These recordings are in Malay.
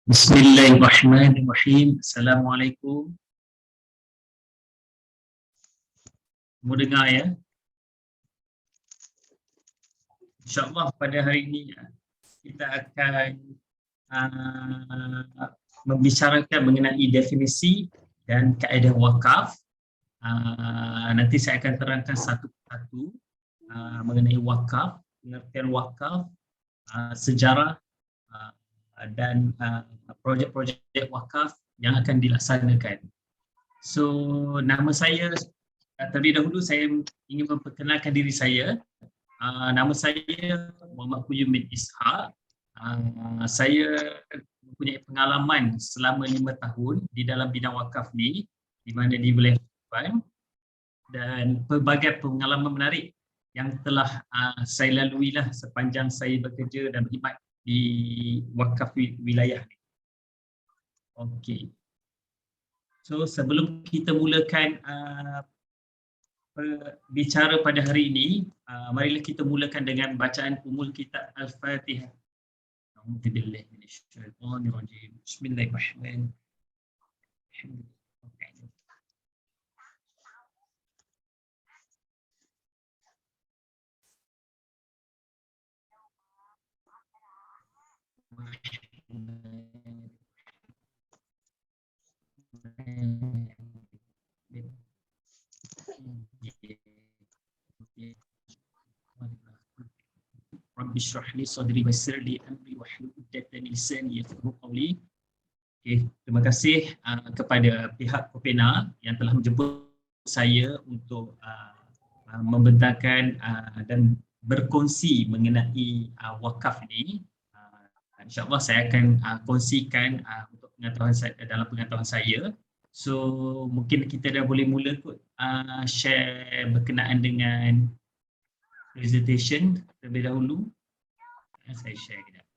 Bismillahirrahmanirrahim. Assalamualaikum. Mau dengar ya? InsyaAllah pada hari ini kita akan membicarakan mengenai definisi dan kaedah wakaf. Nanti saya akan terangkan satu persatu mengenai wakaf, pengertian wakaf, sejarah dan projek-projek wakaf yang akan dilaksanakan. So, nama saya, terlebih dahulu saya ingin memperkenalkan diri saya. Nama saya Muhammad Quyum bin Ishaq. Saya mempunyai pengalaman selama 5 tahun di dalam bidang wakaf ni, di mana di wilayah Kuantan, dan pelbagai pengalaman menarik yang telah saya lalui lah sepanjang saya bekerja dan berkhidmat di wakaf wilayah ni. Okey. So sebelum kita mulakan bicara pada hari ini, marilah kita mulakan dengan bacaan umul kitab Al-Fatihah. A'udzubillahi minasyaitonirrajim. Bismillahirrahmanirrahim. Rabbi shrah li sadri wassir li amri wahlul 'uqdatam min lisani yafqahu qawli. Okey, terima kasih kepada pihak Kopena yang telah menjemput saya untuk membentangkan dan berkongsi mengenai wakaf ini. InsyaAllah saya akan kongsikan untuk pengetahuan saya, dalam pengetahuan saya. So mungkin kita dah boleh mula kot share berkenaan dengan presentation terlebih dahulu. Saya share kejap.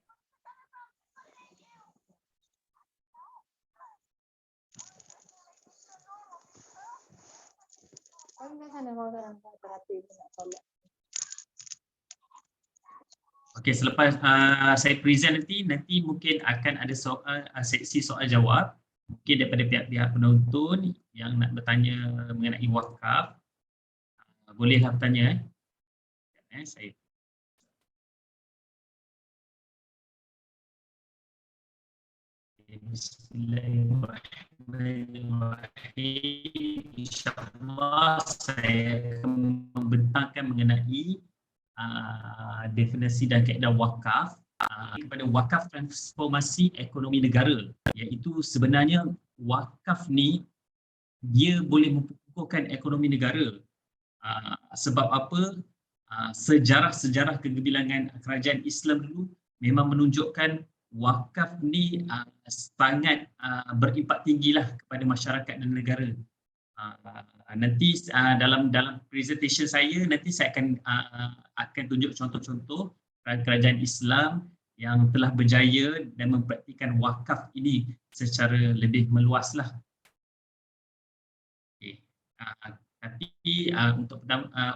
Okey, selepas saya present nanti mungkin akan ada soal, seksi soal jawab. Mungkin daripada pihak-pihak penonton yang nak bertanya mengenai wakaf, bolehlah bertanya. Saya Bismillahirrahmanirrahim. InsyaAllah saya akan membentangkan mengenai definisi dan kaedah wakaf kepada wakaf transformasi ekonomi negara, iaitu sebenarnya wakaf ni dia boleh memperkukuhkan ekonomi negara. Sebab apa? Sejarah-sejarah kegemilangan kerajaan Islam dulu memang menunjukkan wakaf ni sangat berimpak tinggilah kepada masyarakat dan negara. Nanti dalam presentation saya nanti saya akan tunjuk contoh-contoh kerajaan Islam yang telah berjaya dan mempraktikkan wakaf ini secara lebih meluaslah. Okay. Tapi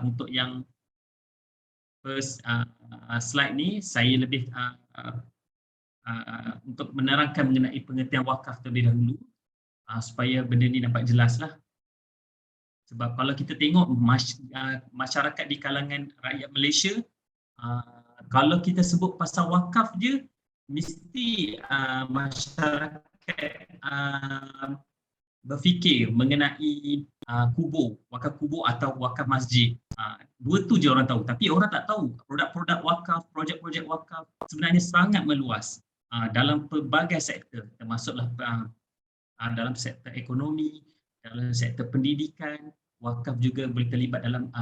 untuk yang first slide ni saya lebih untuk menerangkan mengenai pengertian wakaf terlebih dahulu supaya benda ni nampak jelas lah. Sebab kalau kita tengok masyarakat di kalangan rakyat Malaysia, kalau kita sebut pasal wakaf je, mesti masyarakat berfikir mengenai wakaf kubur atau wakaf masjid. Dua tu je orang tahu, tapi orang tak tahu produk-produk wakaf, projek-projek wakaf sebenarnya sangat meluas dalam pelbagai sektor, termasuklah dalam sektor ekonomi, dalam sektor pendidikan. Wakaf juga boleh terlibat dalam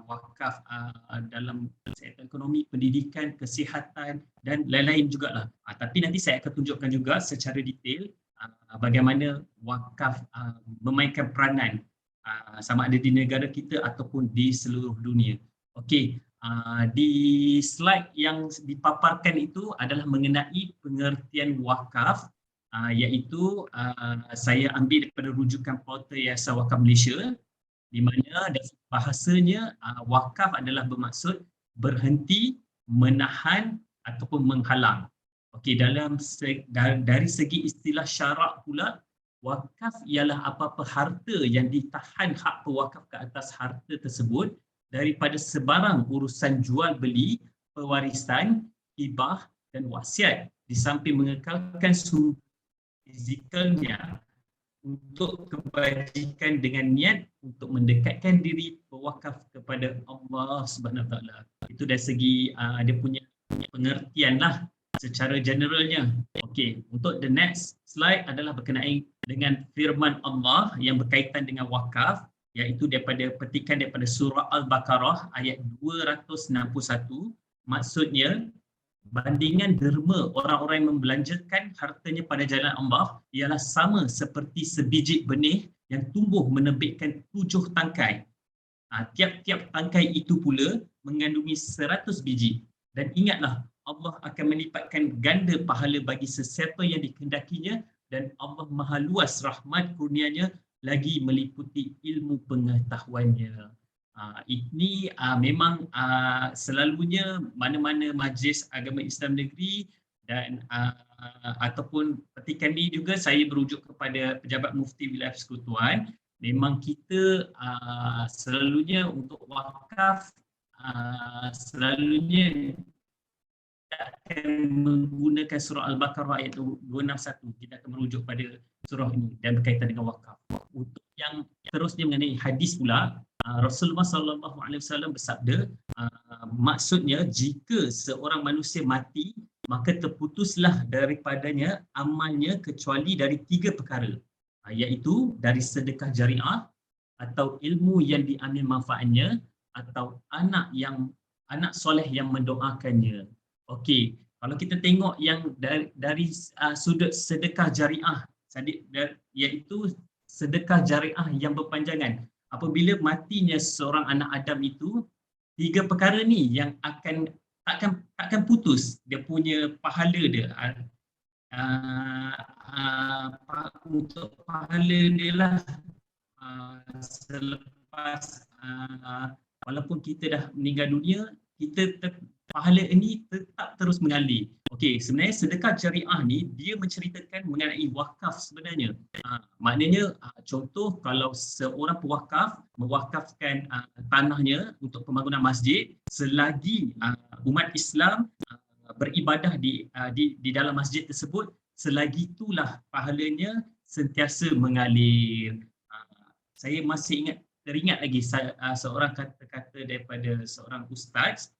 wakaf dalam sektor ekonomi, pendidikan, kesihatan dan lain-lain jugalah. Tapi nanti saya akan tunjukkan juga secara detail bagaimana wakaf memainkan peranan sama ada di negara kita ataupun di seluruh dunia. Okey, di slide yang dipaparkan itu adalah mengenai pengertian wakaf, iaitu saya ambil daripada rujukan portal Yayasan Wakaf Malaysia, di mana bahasanya wakaf adalah bermaksud berhenti, menahan ataupun menghalang. Okey, dari segi istilah syarak pula, wakaf ialah apa-apa harta yang ditahan hak pewakaf ke atas harta tersebut daripada sebarang urusan jual beli, pewarisan, hibah dan wasiat, di samping mengekalkan sumber fizikalnya untuk kebajikan dengan niat untuk mendekatkan diri pewakaf kepada Allah Subhanahu Wa Taala. Itu dari segi dia punya pengertian lah secara generalnya. Okey, untuk the next slide adalah berkenaan dengan firman Allah yang berkaitan dengan wakaf, iaitu daripada petikan daripada surah Al-Baqarah ayat 261. Maksudnya, bandingan derma orang-orang yang membelanjakan hartanya pada jalan Allah ialah sama seperti sebiji benih yang tumbuh menebitkan 7 tangkai. Tiap-tiap tangkai itu pula mengandungi 100 biji. Dan ingatlah, Allah akan melipatkan ganda pahala bagi sesiapa yang dikehendakinya, dan Allah Maha Luas rahmat kurnianya lagi meliputi ilmu pengetahuannya. Ini memang selalunya mana-mana majlis agama Islam negeri dan ataupun petikan ini juga saya berujuk kepada pejabat mufti wilayah persekutuan. Memang kita selalunya untuk wakaf selalunya akan menggunakan surah Al-Baqarah ayat 261. Kita akan merujuk pada surah ini dan berkaitan dengan wakaf. Untuk yang terusnya mengenai hadis pula, Rasulullah SAW bersabda, maksudnya jika seorang manusia mati, maka terputuslah daripadanya amalnya kecuali dari 3 perkara, iaitu dari sedekah jariah, atau ilmu yang diambil manfaatnya, atau anak soleh yang mendoakannya. Okey, kalau kita tengok yang dari sudut sedekah jariah, iaitu sedekah jariah yang berpanjangan. Apabila matinya seorang anak Adam itu, 3 perkara ni yang takkan putus dia punya pahala dia. Untuk pahala dia lah, selepas walaupun kita dah meninggal dunia, pahala ini tetap terus mengalir. Okey, sebenarnya sedekah jariah ni dia menceritakan mengenai wakaf sebenarnya. Maknanya contoh, kalau seorang pewakaf mewakafkan tanahnya untuk pembangunan masjid, selagi umat Islam beribadah di dalam masjid tersebut, selagi itulah pahalanya sentiasa mengalir. Saya masih teringat lagi seorang kata-kata daripada seorang ustaz,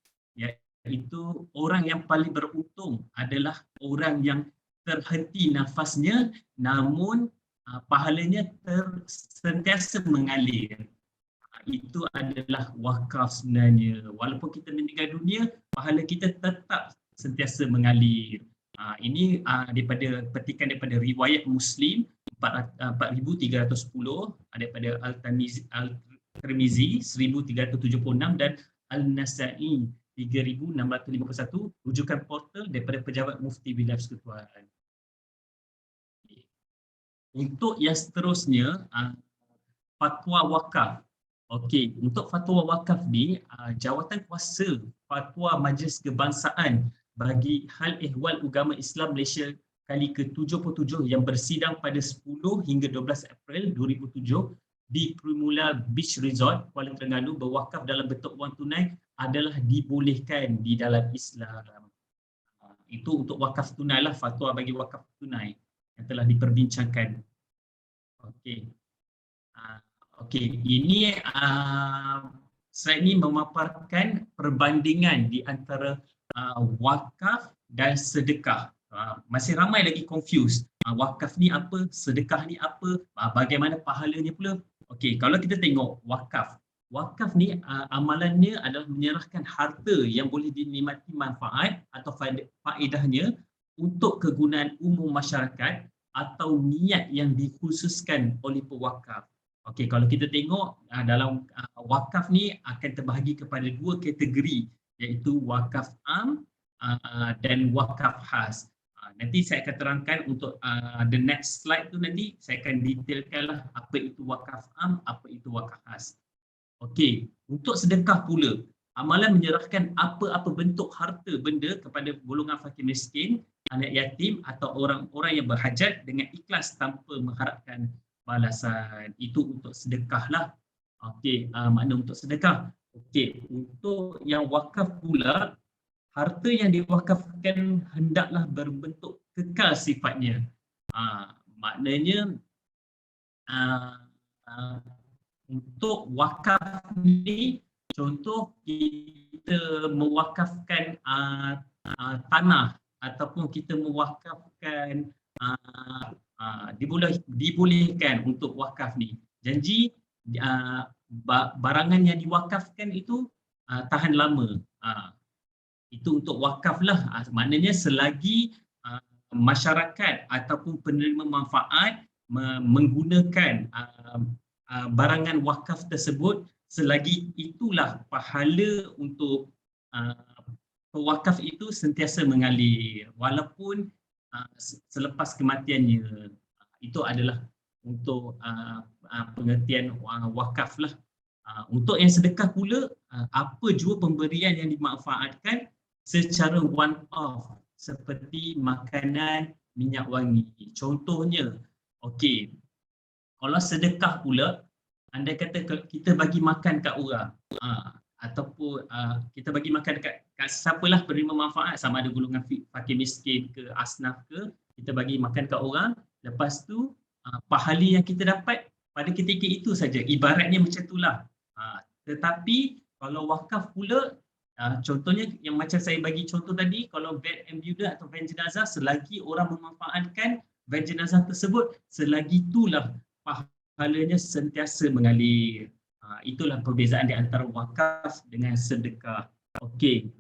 iaitu orang yang paling beruntung adalah orang yang terhenti nafasnya namun pahalanya sentiasa mengalir. Itu adalah wakaf sebenarnya. Walaupun kita meninggal dunia, pahala kita tetap sentiasa mengalir. Ini daripada petikan daripada riwayat Muslim 4310, daripada Al-Tirmizi 1376 dan Al-Nasa'i 3651, rujukan portal daripada pejabat mufti wilayah persekutuan. Untuk yang seterusnya, fatwa wakaf. Okey, untuk fatwa wakaf ni, jawatan kuasa fatwa Majlis Kebangsaan bagi hal ehwal agama Islam Malaysia kali ke-77 yang bersidang pada 10 hingga 12 April 2007 di Primula Beach Resort, Kuala Terengganu, berwakaf dalam bentuk wang tunai adalah dibolehkan di dalam Islam. Itu untuk wakaf tunai lah, fatwa bagi wakaf tunai yang telah diperbincangkan. Okey. Okey, ini slide ini memaparkan perbandingan di antara wakaf dan sedekah. Masih ramai lagi confused. Wakaf ni apa, sedekah ni apa, bagaimana pahalanya pula. Okey, kalau kita tengok wakaf. Wakaf ni amalannya adalah menyerahkan harta yang boleh dinikmati manfaat atau faedahnya untuk kegunaan umum masyarakat atau niat yang dikhususkan oleh pewakaf. Okey, kalau kita tengok dalam wakaf ni akan terbahagi kepada 2 kategori, iaitu wakaf am dan wakaf khas. Nanti saya akan terangkan untuk the next slide tu, nanti saya akan detailkanlah apa itu wakaf am, apa itu wakaf khas. Okey, untuk sedekah pula, amalan menyerahkan apa-apa bentuk harta benda kepada golongan fakir miskin anak yatim atau orang-orang yang berhajat dengan ikhlas tanpa mengharapkan balasan. Itu untuk sedekah lah. Okey, makna untuk sedekah. Okey, untuk yang wakaf pula, harta yang diwakafkan hendaklah berbentuk kekal sifatnya. Maknanya untuk wakaf ni, contoh kita mewakafkan tanah ataupun kita mewakafkan dibolehkan untuk wakaf ni. Janji barangan yang diwakafkan itu tahan lama. Itu untuk wakaf lah. Maknanya selagi masyarakat ataupun penerima manfaat menggunakan barangan wakaf tersebut, selagi itulah pahala untuk pewakaf itu sentiasa mengalir walaupun selepas kematiannya. Itu adalah untuk pengertian wakaf lah. Untuk yang sedekah pula, apa jua pemberian yang dimanfaatkan secara one off seperti makanan, minyak wangi. Contohnya, okey, kalau sedekah pula, andai kata kita bagi makan kat orang, ataupun kita bagi makan kat siapalah penerima manfaat, sama ada golongan fakir miskin ke, asnaf ke, kita bagi makan kat orang, lepas tu pahala yang kita dapat pada ketika itu saja, ibaratnya macam itulah. Tetapi kalau wakaf pula, contohnya yang macam saya bagi contoh tadi, kalau van ambulans atau van jenazah, selagi orang memanfaatkan van jenazah tersebut, selagi itulah pahalanya sentiasa mengalir. Itulah perbezaan di antara wakaf dengan sedekah. Okey,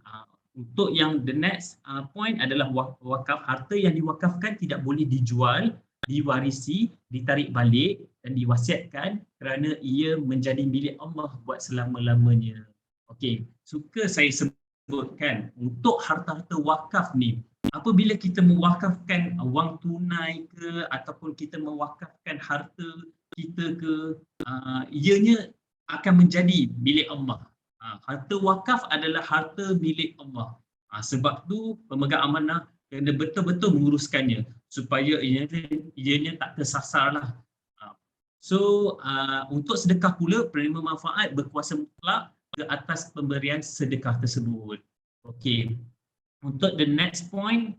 untuk yang the next point adalah wakaf. Harta yang diwakafkan tidak boleh dijual, diwarisi, ditarik balik dan diwasiatkan kerana ia menjadi milik Allah buat selama-lamanya. Okey, suka saya sebutkan untuk harta-harta wakaf ni, apabila kita mewakafkan wang tunai ke ataupun kita mewakafkan harta kita ke, ianya akan menjadi milik Allah. Harta wakaf adalah harta milik Allah. Sebab tu pemegang amanah kena betul-betul menguruskannya supaya ianya tak tersasar lah. So untuk sedekah pula, penerima manfaat berkuasa mutlak ke atas pemberian sedekah tersebut. Okey. Untuk the next point,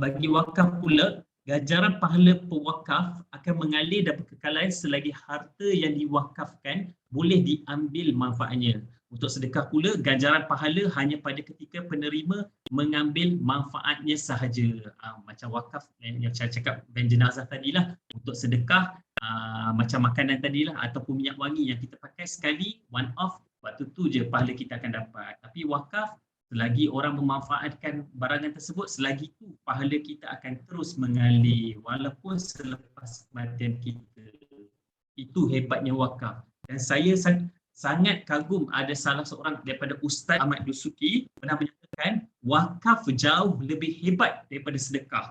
bagi wakaf pula, ganjaran pahala pewakaf akan mengalir dan berkekalan selagi harta yang diwakafkan boleh diambil manfaatnya. Untuk sedekah pula, ganjaran pahala hanya pada ketika penerima mengambil manfaatnya sahaja. Macam wakaf yang saya cakap van jenazah tadilah. Untuk sedekah, macam makanan tadilah ataupun minyak wangi yang kita pakai sekali, one off, waktu tu je pahala kita akan dapat. Tapi wakaf, selagi orang memanfaatkan barangan tersebut, selagi itu pahala kita akan terus mengalir walaupun selepas kematian kita. Itu hebatnya wakaf. Dan saya sangat kagum, ada salah seorang daripada Ustaz Ahmad Dusuki pernah menyatakan wakaf jauh lebih hebat daripada sedekah.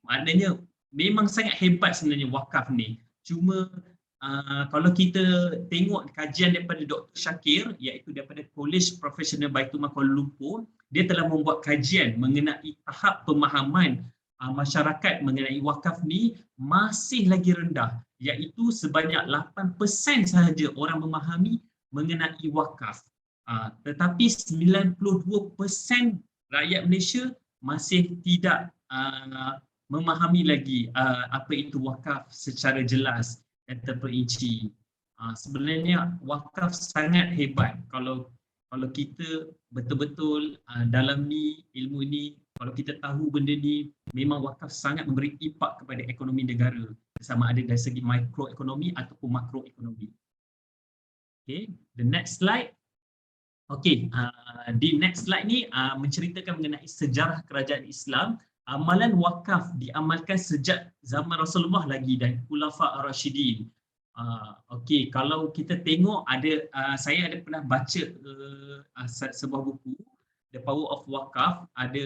Maknanya memang sangat hebat sebenarnya wakaf ni. Cuma kalau kita tengok kajian daripada Dr. Shakir, iaitu daripada College Professional Baitul Mal Kuala Lumpur, dia telah membuat kajian mengenai tahap pemahaman masyarakat mengenai wakaf ni masih lagi rendah, iaitu sebanyak 8% sahaja orang memahami mengenai wakaf. Tetapi 92% rakyat Malaysia masih tidak memahami lagi apa itu wakaf secara jelas dan terperinci. Sebenarnya wakaf sangat hebat kalau kita betul-betul dalami ilmu ni, kalau kita tahu benda ni, memang wakaf sangat memberi impak kepada ekonomi negara, sama ada dari segi mikroekonomi ataupun makroekonomi. Okay, the next slide. Okay, di next slide ni menceritakan mengenai sejarah kerajaan Islam. Amalan wakaf diamalkan sejak zaman Rasulullah lagi dan Khulafa Ar-Rasyidin. Okey, kalau kita tengok saya ada pernah baca sebuah buku, The Power of Wakaf, ada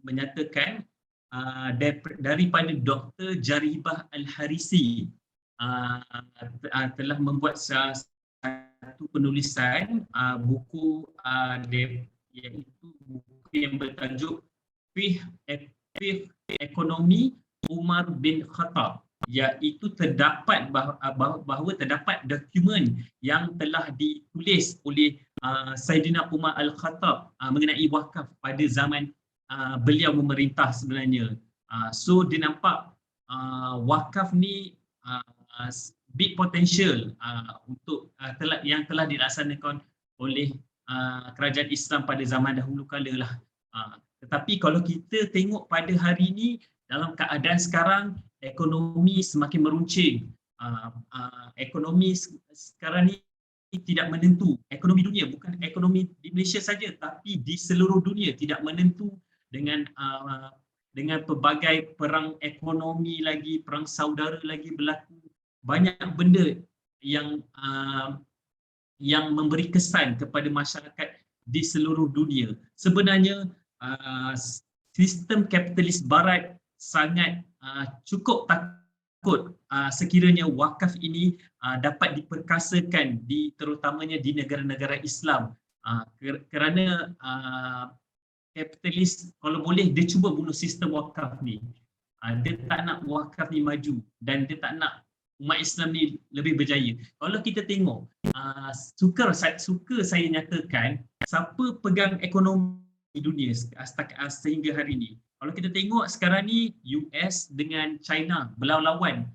menyatakan daripada Dr. Jaribah Al-Harisi telah membuat satu penulisan buku iaitu buku yang bertajuk fiqh ekonomi Umar bin Khattab, iaitu terdapat bahawa terdapat dokumen yang telah ditulis oleh Saidina Umar Al-Khattab mengenai wakaf pada zaman beliau memerintah sebenarnya. So dia nampak wakaf ni big potential untuk yang telah dilaksanakan oleh kerajaan Islam pada zaman dahulu kala lah. Tetapi kalau kita tengok pada hari ini, dalam keadaan sekarang ekonomi semakin meruncing. Ekonomi sekarang ni tidak menentu. Ekonomi dunia, bukan ekonomi di Malaysia saja, tapi di seluruh dunia tidak menentu dengan pelbagai perang ekonomi lagi, perang saudara lagi berlaku. Banyak benda yang memberi kesan kepada masyarakat di seluruh dunia. Sebenarnya sistem kapitalis barat sangat cukup takut sekiranya wakaf ini dapat diperkasakan terutamanya di negara-negara Islam, kerana kapitalis kalau boleh dia cuba bunuh sistem wakaf ni. Dia tak nak wakaf ni maju dan dia tak nak umat Islam ni lebih berjaya. Kalau kita tengok, suka saya nyatakan siapa pegang ekonomi dunia sehingga hari ini. Kalau kita tengok sekarang ni US dengan China berlawan-lawan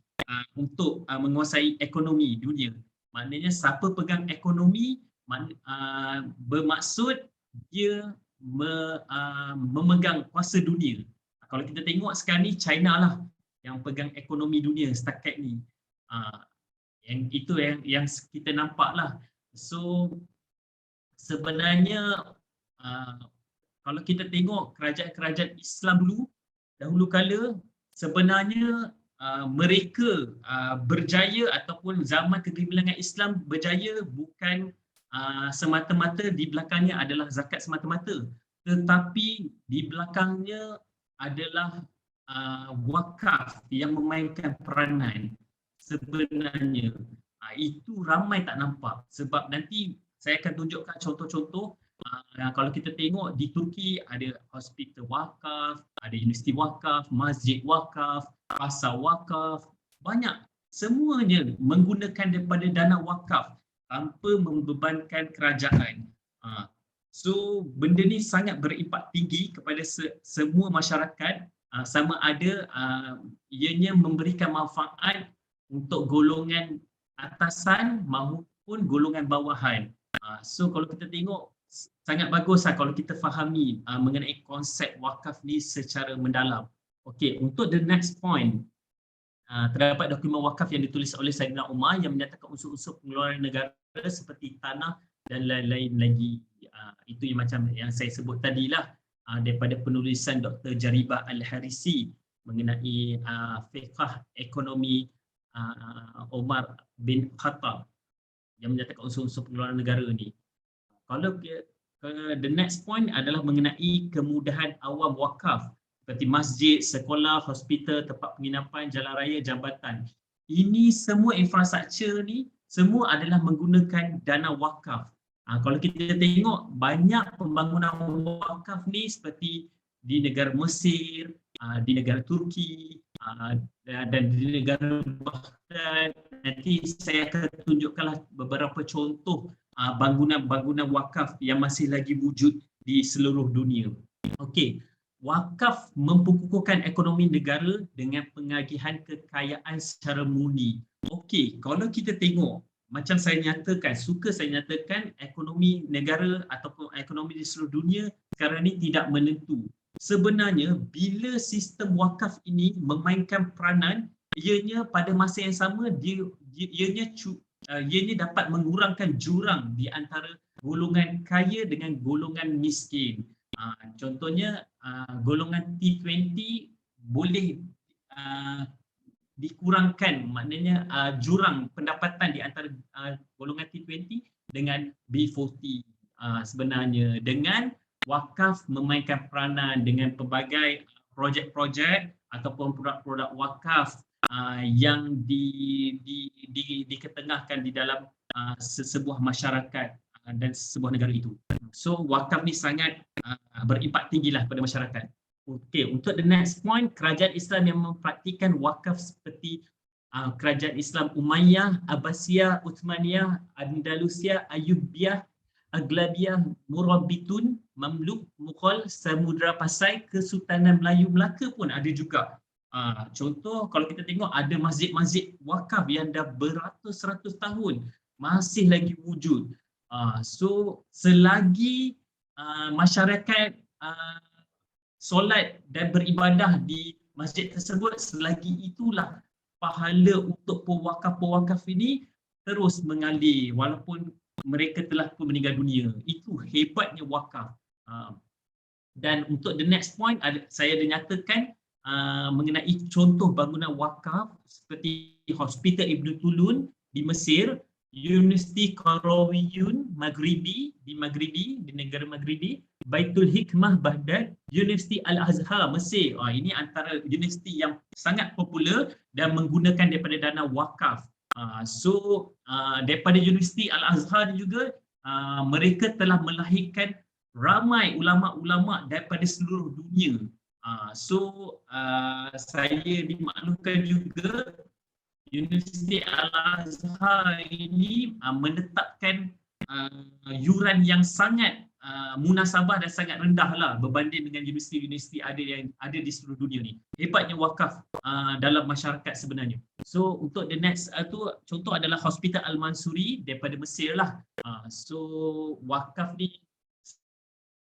untuk menguasai ekonomi dunia. Maknanya siapa pegang ekonomi bermaksud dia memegang kuasa dunia. Kalau kita tengok sekarang ni China lah yang pegang ekonomi dunia setakat ni. Yang itu yang kita nampak lah. So sebenarnya kalau kita tengok kerajaan-kerajaan Islam dahulu kala, sebenarnya mereka berjaya ataupun zaman kegemilangan Islam berjaya bukan semata-mata di belakangnya adalah zakat semata-mata, tetapi di belakangnya adalah wakaf yang memainkan peranan sebenarnya. Itu ramai tak nampak, sebab nanti saya akan tunjukkan contoh-contoh. Kalau kita tengok di Turki ada hospital wakaf, ada universiti wakaf, masjid wakaf, pasar wakaf, banyak. Semuanya menggunakan daripada dana wakaf tanpa membebankan kerajaan. So benda ni sangat berimpak tinggi kepada semua masyarakat, sama ada ianya memberikan manfaat untuk golongan atasan maupun golongan bawahan. So kalau kita tengok, sangat bagus kalau kita fahami mengenai konsep wakaf ni secara mendalam. Okey, untuk the next point, terdapat dokumen wakaf yang ditulis oleh Saidina Umar yang menyatakan unsur-unsur pengeluaran negara seperti tanah dan lain-lain lagi. Itu yang macam yang saya sebut tadilah, daripada penulisan Dr. Jaribah Al-Harisi mengenai fiqh ekonomi Umar bin Khattab yang menyatakan unsur-unsur pengeluaran negara ni. Kalau the next point adalah mengenai kemudahan awam wakaf seperti masjid, sekolah, hospital, tempat penginapan, jalan raya, jambatan. Ini semua infrastruktur ni semua adalah menggunakan dana wakaf. Kalau kita tengok banyak pembangunan wakaf ni seperti di negara Mesir, di negara Turki, dan di negara Bahrain. Nanti saya akan tunjukkanlah beberapa contoh bangunan-bangunan wakaf yang masih lagi wujud di seluruh dunia. Okey, wakaf memkukuhkan ekonomi negara dengan pengagihan kekayaan secara murni. Okey, kalau kita tengok, macam saya nyatakan, saya nyatakan ekonomi negara ataupun ekonomi di seluruh dunia sekarang ni tidak menentu. Sebenarnya bila sistem wakaf ini memainkan peranan, ianya pada masa yang sama ianya dapat mengurangkan jurang di antara golongan kaya dengan golongan miskin. Contohnya golongan T20 boleh dikurangkan, maknanya jurang pendapatan di antara golongan T20 dengan B40 sebenarnya, dengan wakaf memainkan peranan dengan pelbagai projek-projek ataupun produk-produk wakaf yang diketengahkan di dalam sebuah masyarakat dan sebuah negara itu. So wakaf ni sangat berimpak tinggilah pada masyarakat. Okey, untuk the next point, kerajaan Islam yang mempraktikkan wakaf seperti kerajaan Islam Umayyah, Abbasiyah, Uthmaniyah, Andalusia, Ayyubiyah, Aghlabiyah, Murabitun, Mamluk, Mughal, Samudra Pasai, Kesultanan Melayu Melaka pun ada juga. Contoh kalau kita tengok ada masjid-masjid wakaf yang dah beratus-ratus tahun masih lagi wujud. So selagi masyarakat solat dan beribadah di masjid tersebut, selagi itulah pahala untuk pewakaf-pewakaf ini terus mengalir walaupun mereka telah pun meninggal dunia. Itu hebatnya wakaf. Dan untuk the next point, saya ada nyatakan mengenai contoh bangunan wakaf seperti Hospital Ibn Tulun di Mesir, Universiti Qarawiyun Maghribi di negara Maghribi, Baitul Hikmah Baghdad, Universiti Al-Azhar Mesir. Ini antara universiti yang sangat popular dan menggunakan daripada dana wakaf. So daripada Universiti Al-Azhar juga mereka telah melahirkan ramai ulama-ulama daripada seluruh dunia. So saya dimaklumkan juga Universiti Al-Azhar ini menetapkan yuran yang sangat munasabah dan sangat rendah lah berbanding dengan universiti-universiti yang ada di seluruh dunia ni. Hebatnya wakaf dalam masyarakat sebenarnya. So untuk the next contoh adalah Hospital Al-Mansuri daripada Mesir lah. So wakaf ni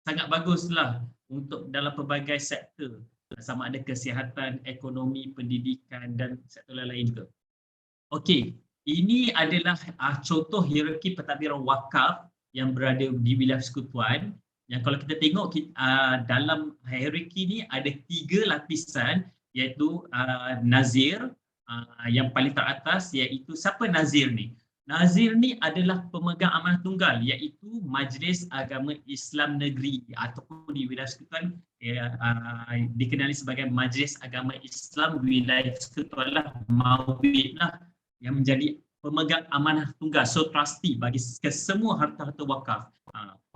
sangat baguslah untuk dalam pelbagai sektor, sama ada kesihatan, ekonomi, pendidikan dan sektor lain juga. Okey, ini adalah contoh hierarki pentadbiran wakaf yang berada di wilayah Persekutuan. Yang kalau kita tengok dalam hierarki ni ada 3 lapisan, iaitu nazir yang paling teratas, iaitu siapa nazir ni? Nazir ni adalah pemegang amanah tunggal, iaitu Majlis Agama Islam Negeri ataupun di wilayah Persekutuan dikenali sebagai Majlis Agama Islam Wilayah Persekutuan lah, MAWIP lah, yang menjadi pemegang amanah tunggal, so trustee bagi kesemua harta-harta wakaf.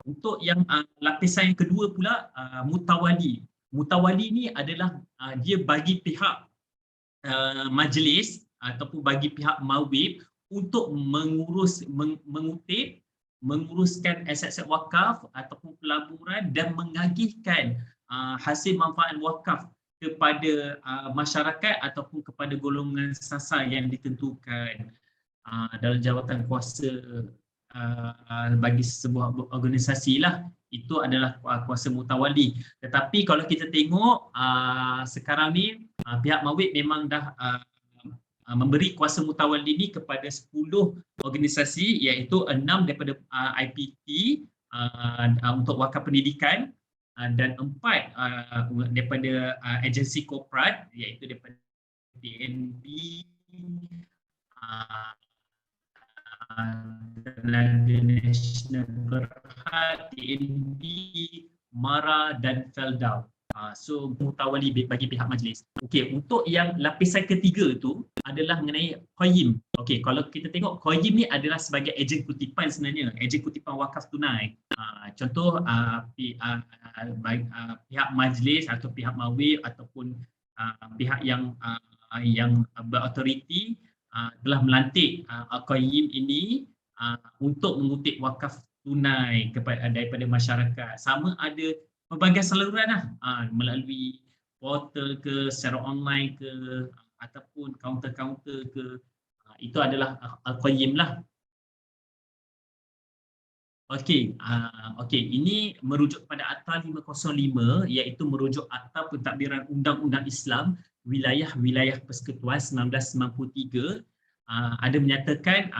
Untuk yang lapisan yang kedua pula, mutawali. Mutawali ni adalah dia bagi pihak majlis ataupun bagi pihak MAWIP untuk menguruskan aset-aset wakaf ataupun pelaburan dan mengagihkan hasil manfaat wakaf kepada masyarakat ataupun kepada golongan sasar yang ditentukan dalam jawatan kuasa bagi sebuah organisasi lah. Itu adalah kuasa mutawali. Tetapi kalau kita tengok sekarang ni pihak MAWIP memang dah memberi kuasa mutawali ini kepada 10 organisasi, iaitu 6 daripada IPT untuk wakaf pendidikan dan 4 daripada agensi korporat, iaitu daripada TNB, Tenaga Nasional Berhad, TNB, MARA dan Feldau. So mutawali bagi pihak majlis. Okey, untuk yang lapisan ketiga tu adalah mengenai Qayyim. Okey, kalau kita tengok Qayyim ni adalah sebagai ejen kutipan sebenarnya, ejen kutipan wakaf tunai. Contoh pihak majlis atau pihak MAWIP ataupun pihak yang berautoriti telah melantik Qayyim ini untuk mengutip wakaf tunai daripada masyarakat. Sama ada pelbagai saluran lah, melalui portal ke, secara online ke, ataupun kaunter-kaunter ke, itu adalah Al-Qayyim lah. Okey, ini merujuk pada Akta 505, iaitu merujuk Akta Pentadbiran Undang-Undang Islam Wilayah-Wilayah Persekutuan 1993. Ada menyatakan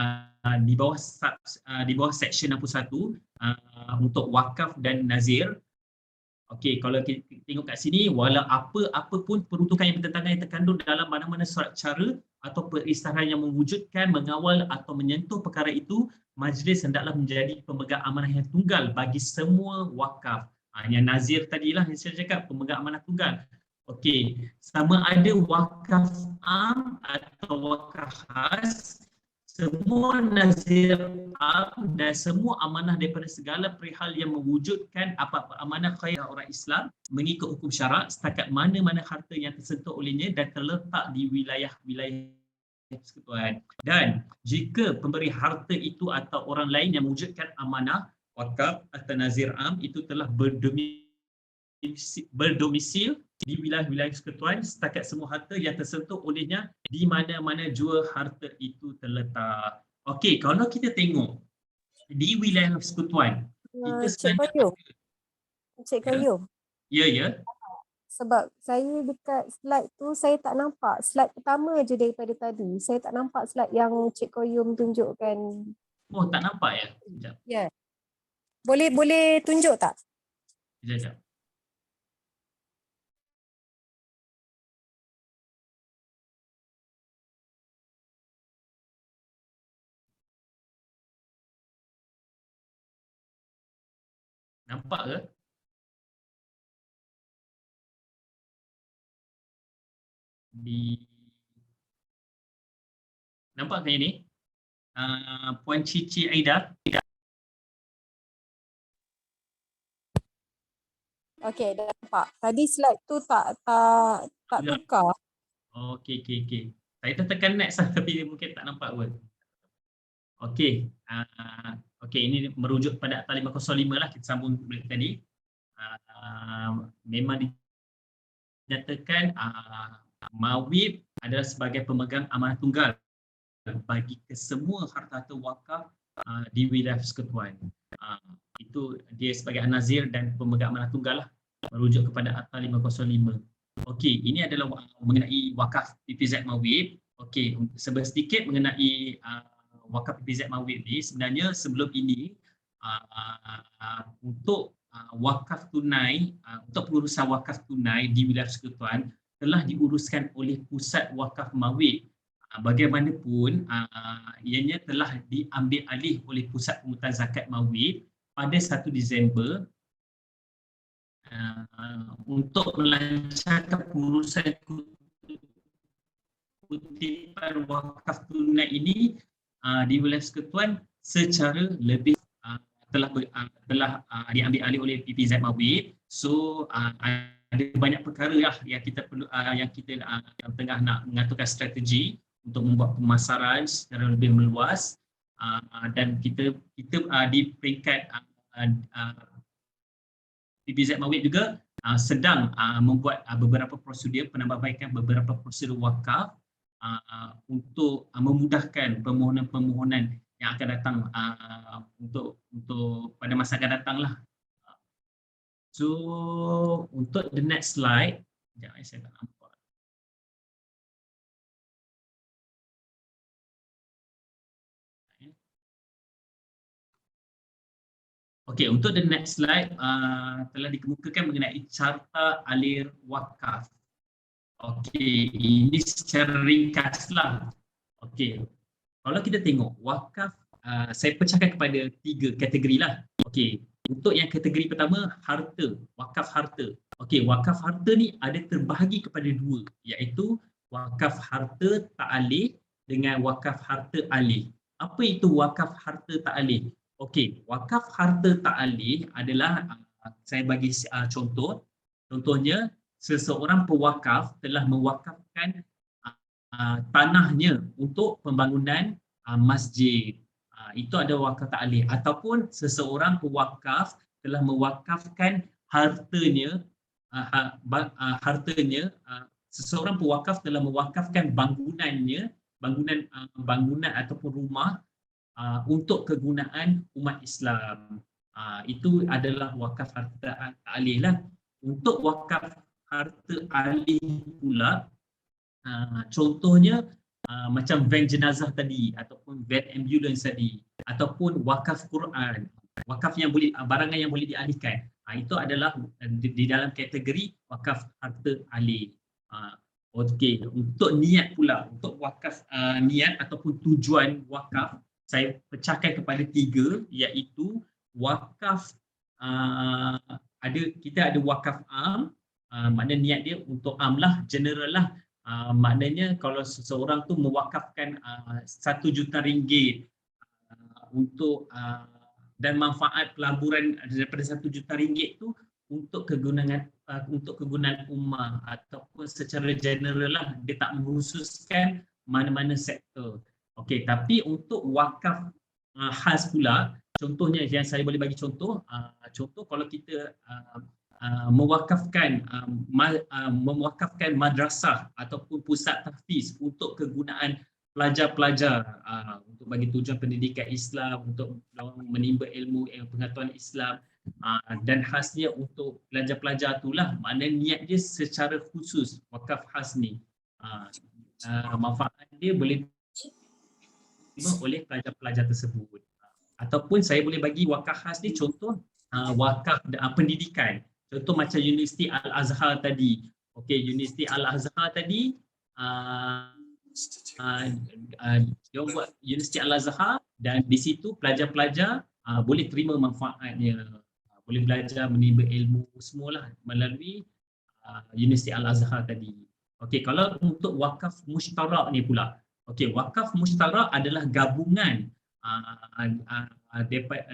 di bawah Seksyen 61 untuk wakaf dan nazir. Okey, kalau kita tengok kat sini, walau apa pun peruntukan yang bertentangan yang terkandung dalam mana-mana surat cara atau perisytiharan yang mewujudkan, mengawal atau menyentuh perkara itu, majlis hendaklah menjadi pemegang amanah yang tunggal bagi semua wakaf. Yang nazir tadilah yang saya cakap, pemegang amanah tunggal. Okey, sama ada wakaf am atau wakaf khas, semua nazir am dan semua amanah daripada segala perihal yang mewujudkan apa-apa amanah khair orang Islam mengikut hukum syarak setakat mana-mana harta yang tersentuh olehnya dan terletak di wilayah-wilayah persekutuan. Dan jika pemberi harta itu atau orang lain yang mewujudkan amanah wakaf atau nazir am itu telah berdomisil di wilayah-wilayah persekutuan setakat semua harta yang tersentuh olehnya di mana-mana jua harta itu terletak. Okey, kalau kita tengok di wilayah persekutuan kita Cik sebenarnya Qayyum, Cik ya, Qayyum, ya. sebab saya dekat slide tu saya tak nampak. Slide pertama je daripada tadi. Saya tak nampak slide yang Cik Qayyum tunjukkan. Oh, tak nampak ya? Sekejap. Ya. Boleh tunjuk tak? Sekejap. Nampak ke? Nampak ke ini? Puan Cici Aida. Okey, dah nampak. Tadi slide tu tak tukar. Okey. Saya tekan next lah, tapi mungkin tak nampak pun. Okey. Okey, ini merujuk pada Akta 505 lah, kita sambung tadi. Memang dinyatakan Mawib adalah sebagai pemegang amanah tunggal bagi kesemua harta-harta wakaf di wilayah persekutuan. Itu dia sebagai an-nazir dan pemegang amanah tunggal lah, merujuk kepada Akta 505. Okey, ini adalah mengenai wakaf PPZ Mawib. Okey, sedikit mengenai wakaf PPZ Mawib ni, sebenarnya sebelum ini untuk wakaf tunai, untuk pengurusan wakaf tunai di wilayah persekutuan telah diuruskan oleh Pusat Wakaf Mawib. Bagaimanapun, ianya telah diambil alih oleh Pusat Pemungutan Zakat Mawib pada 1 Disember untuk melancarkan pengurusan kutipan wakaf tunai ini di wilayah persekutuan secara lebih telah diambil alih oleh PPZ Mawib. So ada banyak perkara lah yang kita perlu yang kita tengah nak mengaturkan strategi untuk membuat pemasaran secara lebih meluas, dan kita di peringkat PPZ Mawib juga sedang membuat beberapa prosedur penambahbaikan beberapa prosedur wakaf untuk memudahkan permohonan-permohonan yang akan datang untuk pada masa akan datang lah. So untuk the next slide, sekejap saya tak nampak. Okey, untuk the next slide telah dikemukakan mengenai carta alir wakaf. Okey, ini secara ringkas lah. Okey, kalau kita tengok wakaf, saya pecahkan kepada 3 kategori lah. Okey, untuk yang kategori pertama, harta, wakaf harta. Okey, wakaf harta ni ada terbahagi kepada 2, iaitu wakaf harta ta'alih dengan wakaf harta alih. Apa itu wakaf harta ta'alih? Okey, wakaf harta ta'alih adalah, saya bagi contoh. Contohnya, seseorang pewakaf telah mewakafkan tanahnya untuk pembangunan masjid. Itu ada wakaf ta'alih. Ataupun seseorang pewakaf telah mewakafkan hartanya, seseorang pewakaf telah mewakafkan bangunannya, bangunan ataupun rumah untuk kegunaan umat Islam. Itu adalah wakaf harta ta'alih lah. Untuk wakaf harta alih pula, contohnya macam van jenazah tadi ataupun van ambulans tadi, ataupun wakaf Quran, wakaf yang boleh, barangan yang boleh dialihkan, itu adalah di dalam kategori wakaf harta alih. Okey, untuk niat pula, untuk wakaf niat ataupun tujuan wakaf, saya pecahkan kepada 3, iaitu wakaf kita ada wakaf am, makna niat dia untuk am lah, general lah, Maknanya kalau seseorang tu mewakafkan RM1 juta untuk dan manfaat pelaburan daripada RM1 juta tu untuk kegunaan ummah ataupun secara general lah, dia tak mengkhususkan mana-mana sektor. Okey, tapi untuk wakaf khas pula, contohnya yang saya boleh bagi contoh, contoh kalau kita mewakafkan madrasah ataupun pusat tahfiz untuk kegunaan pelajar-pelajar, untuk bagi tujuan pendidikan Islam, untuk menimba ilmu pengetahuan Islam, dan khasnya untuk pelajar-pelajar itulah, maknanya niat dia secara khusus wakaf khas ni, manfaat dia boleh diterima oleh pelajar-pelajar tersebut. Ataupun saya boleh bagi wakaf khas ni contoh wakaf pendidikan, contoh macam Universiti Al-Azhar tadi. Okey, Universiti Al-Azhar tadi dia buat Universiti Al-Azhar, dan di situ pelajar-pelajar boleh terima manfaatnya, boleh belajar menimba ilmu semualah melalui Universiti Al-Azhar tadi. Okey, kalau untuk wakaf musytarak ni pula, okey, wakaf musytarak adalah gabungan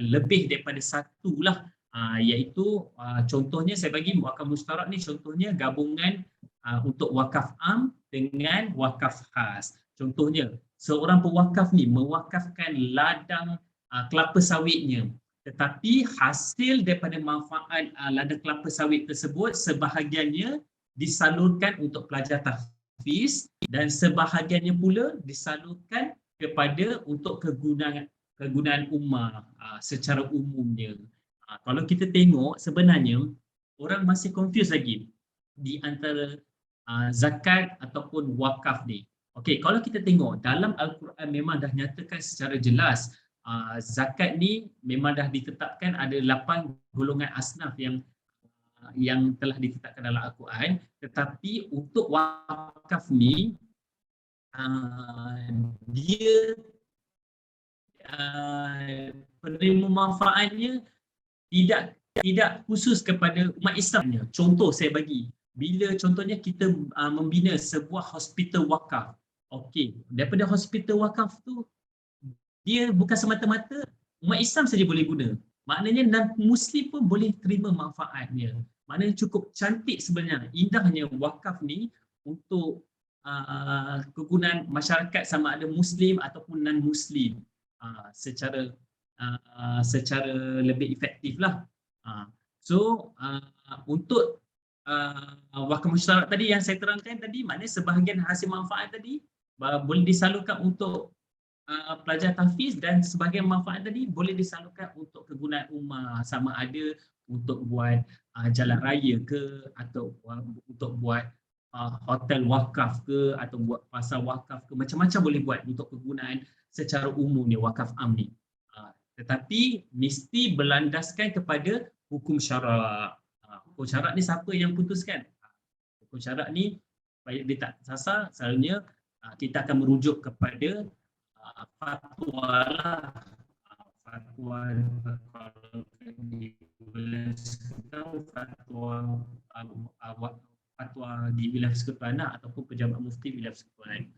lebih daripada satu lah, iaitu contohnya saya bagi wakaf musytarak ni, contohnya gabungan untuk wakaf am dengan wakaf khas. Contohnya, seorang pewakaf ni mewakafkan ladang kelapa sawitnya, tetapi hasil daripada manfaat ladang kelapa sawit tersebut sebahagiannya disalurkan untuk pelajar tahfiz dan sebahagiannya pula disalurkan kepada untuk kegunaan ummah secara umumnya. Kalau kita tengok, sebenarnya orang masih confuse lagi di antara zakat ataupun wakaf ni. Okey, kalau kita tengok dalam Al-Quran memang dah nyatakan secara jelas zakat ni memang dah ditetapkan ada 8 golongan asnaf yang telah ditetapkan dalam Al-Quran, tetapi untuk wakaf ni dia penerima manfaatnya tidak khusus kepada umat Islamnya. Contoh saya bagi, bila contohnya kita membina sebuah hospital wakaf. Okey, daripada hospital wakaf tu dia bukan semata-mata umat Islam saja boleh guna. Maknanya non-Muslim pun boleh terima manfaatnya. Maknanya cukup cantik sebenarnya, indahnya wakaf ni untuk kegunaan masyarakat sama ada Muslim ataupun non-Muslim secara lebih efektif lah. So untuk wakaf musytarak tadi yang saya terangkan tadi, maknanya sebahagian hasil manfaat tadi boleh disalurkan untuk pelajar tahfiz dan sebahagian manfaat tadi boleh disalurkan untuk kegunaan ummah, sama ada untuk buat jalan raya ke, atau untuk buat hotel wakaf ke, atau buat pasar wakaf ke, macam-macam boleh buat untuk kegunaan secara umum ni, wakaf am ni. Tetapi mesti berlandaskan kepada hukum syarak. Hukum syarak ni siapa yang putuskan? Hukum syarak ni supaya dia tak sasar, selalunya kita akan merujuk kepada fatwa lah. Fatwa di wilayah Persekutuan Anak ataupun pejabat mufti wilayah Persekutuan.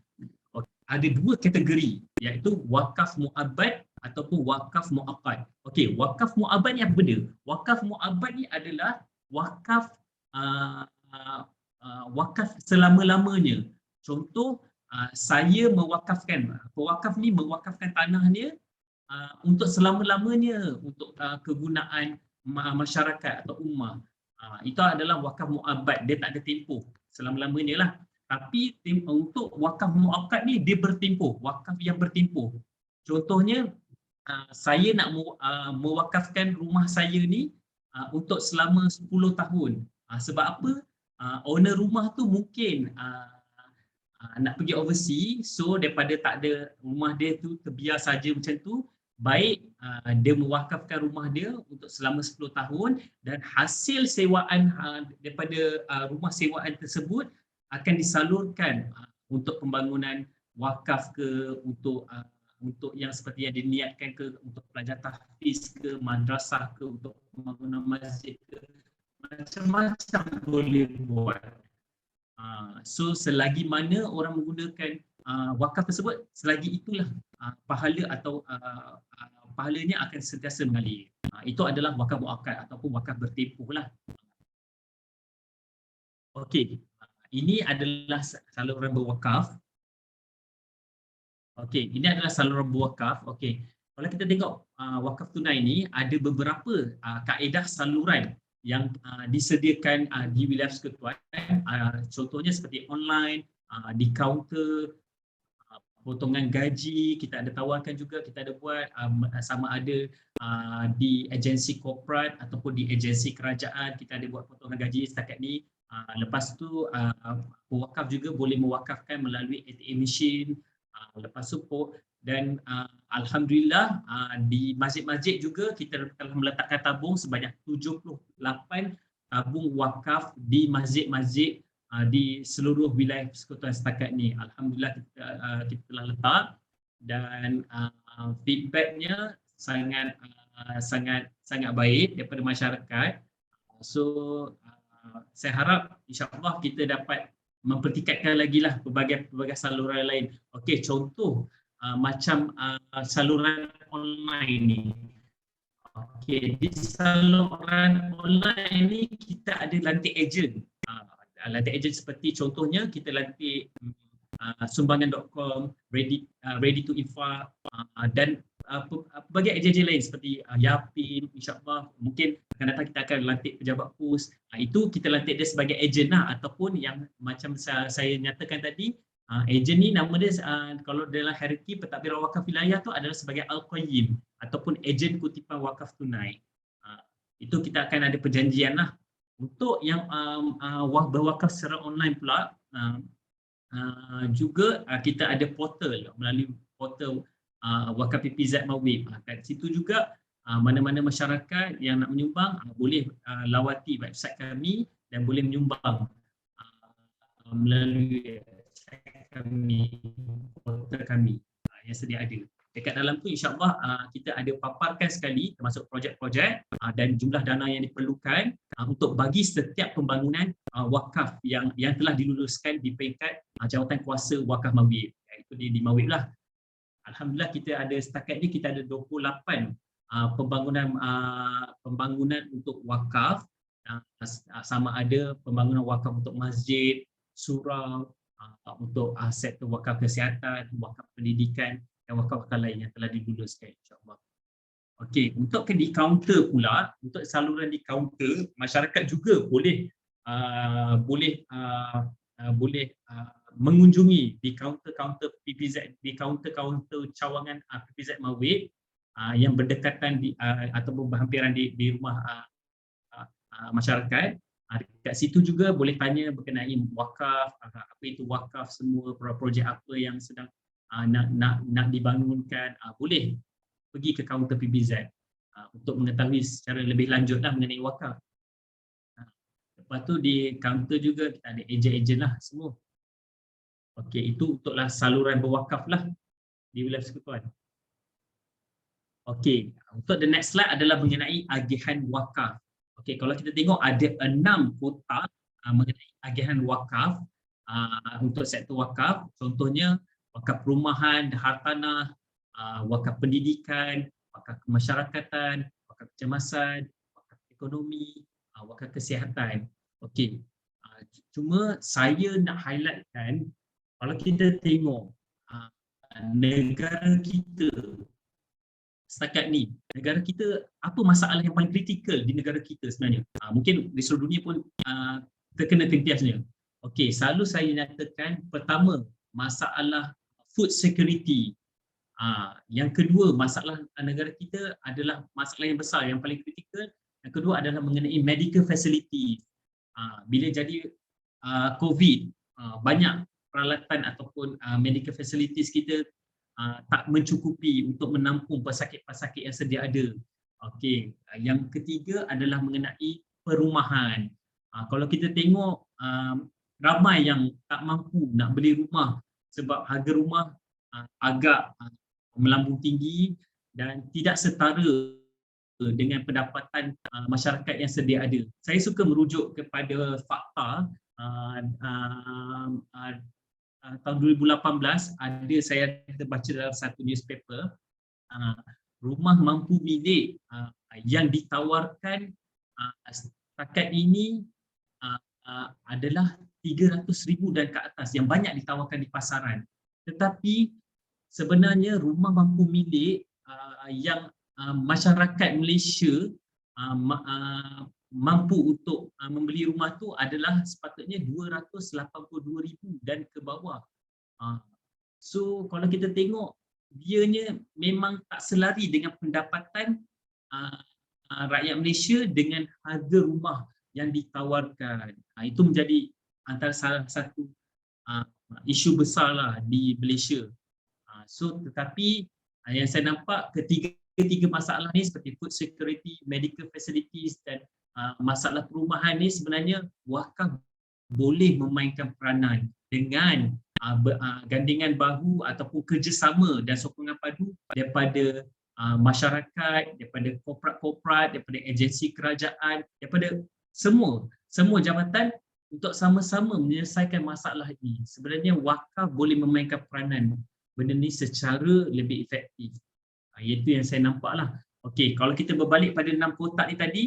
Ada dua kategori, iaitu wakaf mu'abbad ataupun wakaf mu'aqqad. Okey, wakaf mu'abbad ni apa benda? Wakaf mu'abbad ni adalah wakaf wakaf selama-lamanya. Contoh, saya mewakafkan, pewakaf ni mewakafkan tanahnya untuk selama-lamanya untuk kegunaan masyarakat atau ummah. Itu adalah wakaf mu'abbad, dia tak ada tempoh, selama-lamanya lah. Tapi untuk wakaf mu'aqqad ni dia bertempoh, wakaf yang bertempoh. Contohnya, saya nak mewakafkan rumah saya ni untuk selama 10 tahun. Sebab apa? Owner rumah tu mungkin nak pergi overseas, so daripada tak ada rumah dia tu terbiar saja macam tu, baik dia mewakafkan rumah dia untuk selama 10 tahun, dan hasil sewaan daripada rumah sewaan tersebut akan disalurkan untuk pembangunan wakaf ke, untuk yang seperti yang diniatkan ke, untuk pelajar tahfiz ke, madrasah ke, untuk pembangunan masjid ke, macam-macam boleh buat. So selagi mana orang menggunakan wakaf tersebut, selagi itulah pahala atau pahalanya akan sentiasa mengalir. Itu adalah wakaf muakkad ataupun wakaf bertempoh lah. Okey, ini adalah saluran berwakaf. Okey, ini adalah saluran berwakaf. Okey, kalau kita tengok wakaf tunai ini ada beberapa kaedah saluran yang disediakan di wilayah persekutuan. Contohnya seperti online, di kaunter, potongan gaji, kita ada tawarkan juga, kita ada buat sama ada di agensi korporat ataupun di agensi kerajaan, kita ada buat potongan gaji setakat ni. Lepas tu pewakaf juga boleh mewakafkan melalui ATM machine, lepas tu dan alhamdulillah di masjid-masjid juga kita telah meletakkan tabung sebanyak 78 tabung wakaf di masjid-masjid di seluruh wilayah persekutuan setakat ni. Alhamdulillah kita telah letak dan feedbacknya sangat baik daripada masyarakat. So saya harap insya-Allah kita dapat mempertingkatkan lagi lah pelbagai saluran lain. Okey, contoh macam saluran online ni. Okey, di saluran online ni kita ada lantik ejen. Lantik ejen seperti contohnya kita lantik sumbangan.com, ready to infak dan pelbagai ejen lain seperti Yapin, insya-Allah mungkin akan datang kita akan lantik pejabat pos. Itu kita lantik dia sebagai ejen lah, ataupun yang macam saya nyatakan tadi, ejen ni nama dia kalau dalam hierarki pentadbiran wakaf wilayah tu adalah sebagai Al-Qayyim ataupun ejen kutipan wakaf tunai. Itu kita akan ada perjanjian lah. Untuk yang berwakaf secara online pula, juga kita ada portal, melalui portal wakaf PPZ Mawib. Kat situ juga mana-mana masyarakat yang nak menyumbang boleh lawati website kami dan boleh menyumbang melalui website kami, portal kami yang sedia ada. Dekat dalam tu insya-Allah kita ada paparkan sekali termasuk projek-projek dan jumlah dana yang diperlukan untuk bagi setiap pembangunan wakaf yang telah diluluskan di peringkat jawatan kuasa wakaf Mawib, iaitu di Mawib lah. Alhamdulillah kita ada setakat ni kita ada 28 pembangunan untuk wakaf, sama ada pembangunan wakaf untuk masjid, surau, untuk sektor wakaf kesihatan, wakaf pendidikan dan wakaf-wakaf lain yang telah diluluskan insya-Allah. Okey, untuk di kaunter pula, untuk saluran di kaunter, masyarakat juga boleh mengunjungi di kaunter-kaunter PPZ, di kaunter-kaunter cawangan PPZ Mawib yang berdekatan ataupun berhampiran di rumah masyarakat. Dekat situ juga boleh tanya berkenai wakaf, apa itu wakaf, semua projek apa yang sedang nak dibangunkan, boleh pergi ke kaunter PPZ untuk mengetahui secara lebih lanjutlah mengenai wakaf. Lepas tu di kaunter juga kita ada ejen-ejen lah semua. Okey, itu untuklah saluran berwakaf lah di wilayah persekutuan. Okey, untuk the next slide adalah mengenai agihan wakaf. Okey, kalau kita tengok ada 6 kotak mengenai agihan wakaf untuk sektor wakaf. Contohnya wakaf perumahan dan hartanah, wakaf pendidikan, wakaf kemasyarakatan, wakaf kecemasan, wakaf ekonomi, wakaf kesihatan. Okey, cuma saya nak highlightkan, kalau kita tengok negara kita setakat ni, negara kita, apa masalah yang paling kritikal di negara kita sebenarnya? Mungkin di seluruh dunia pun terkena tempiasnya. Okey, selalu saya nyatakan, pertama, masalah food security. Yang kedua, masalah negara kita adalah masalah yang besar, yang paling kritikal. Yang kedua adalah mengenai medical facility. Bila jadi COVID, banyak peralatan ataupun medical facilities kita tak mencukupi untuk menampung pesakit-pesakit yang sedia ada. Okey, yang ketiga adalah mengenai perumahan. Kalau kita tengok ramai yang tak mampu nak beli rumah sebab harga rumah agak melambung tinggi dan tidak setara dengan pendapatan masyarakat yang sedia ada. Saya suka merujuk kepada fakta tahun 2018 ada saya baca dalam satu newspaper, rumah mampu milik yang ditawarkan setakat ini adalah 300,000 dan ke atas yang banyak ditawarkan di pasaran. Tetapi sebenarnya rumah mampu milik yang masyarakat Malaysia mampu untuk membeli rumah tu adalah sepatutnya 282,000 dan ke bawah. So kalau kita tengok, dianya memang tak selari dengan pendapatan rakyat Malaysia dengan harga rumah yang ditawarkan. Itu menjadi antara salah satu isu besarlah di Malaysia. So tetapi yang saya nampak ketiga masalah ni seperti food security, medical facilities dan masalah perumahan ni sebenarnya wakaf boleh memainkan peranan dengan gandingan bahu ataupun kerjasama dan sokongan padu daripada masyarakat, daripada korporat-korporat, daripada agensi kerajaan, daripada semua jabatan untuk sama-sama menyelesaikan masalah ini. Sebenarnya wakaf boleh memainkan peranan benda ni secara lebih efektif. Itu yang saya nampaklah. Okey, kalau kita berbalik pada 6 kotak ni tadi,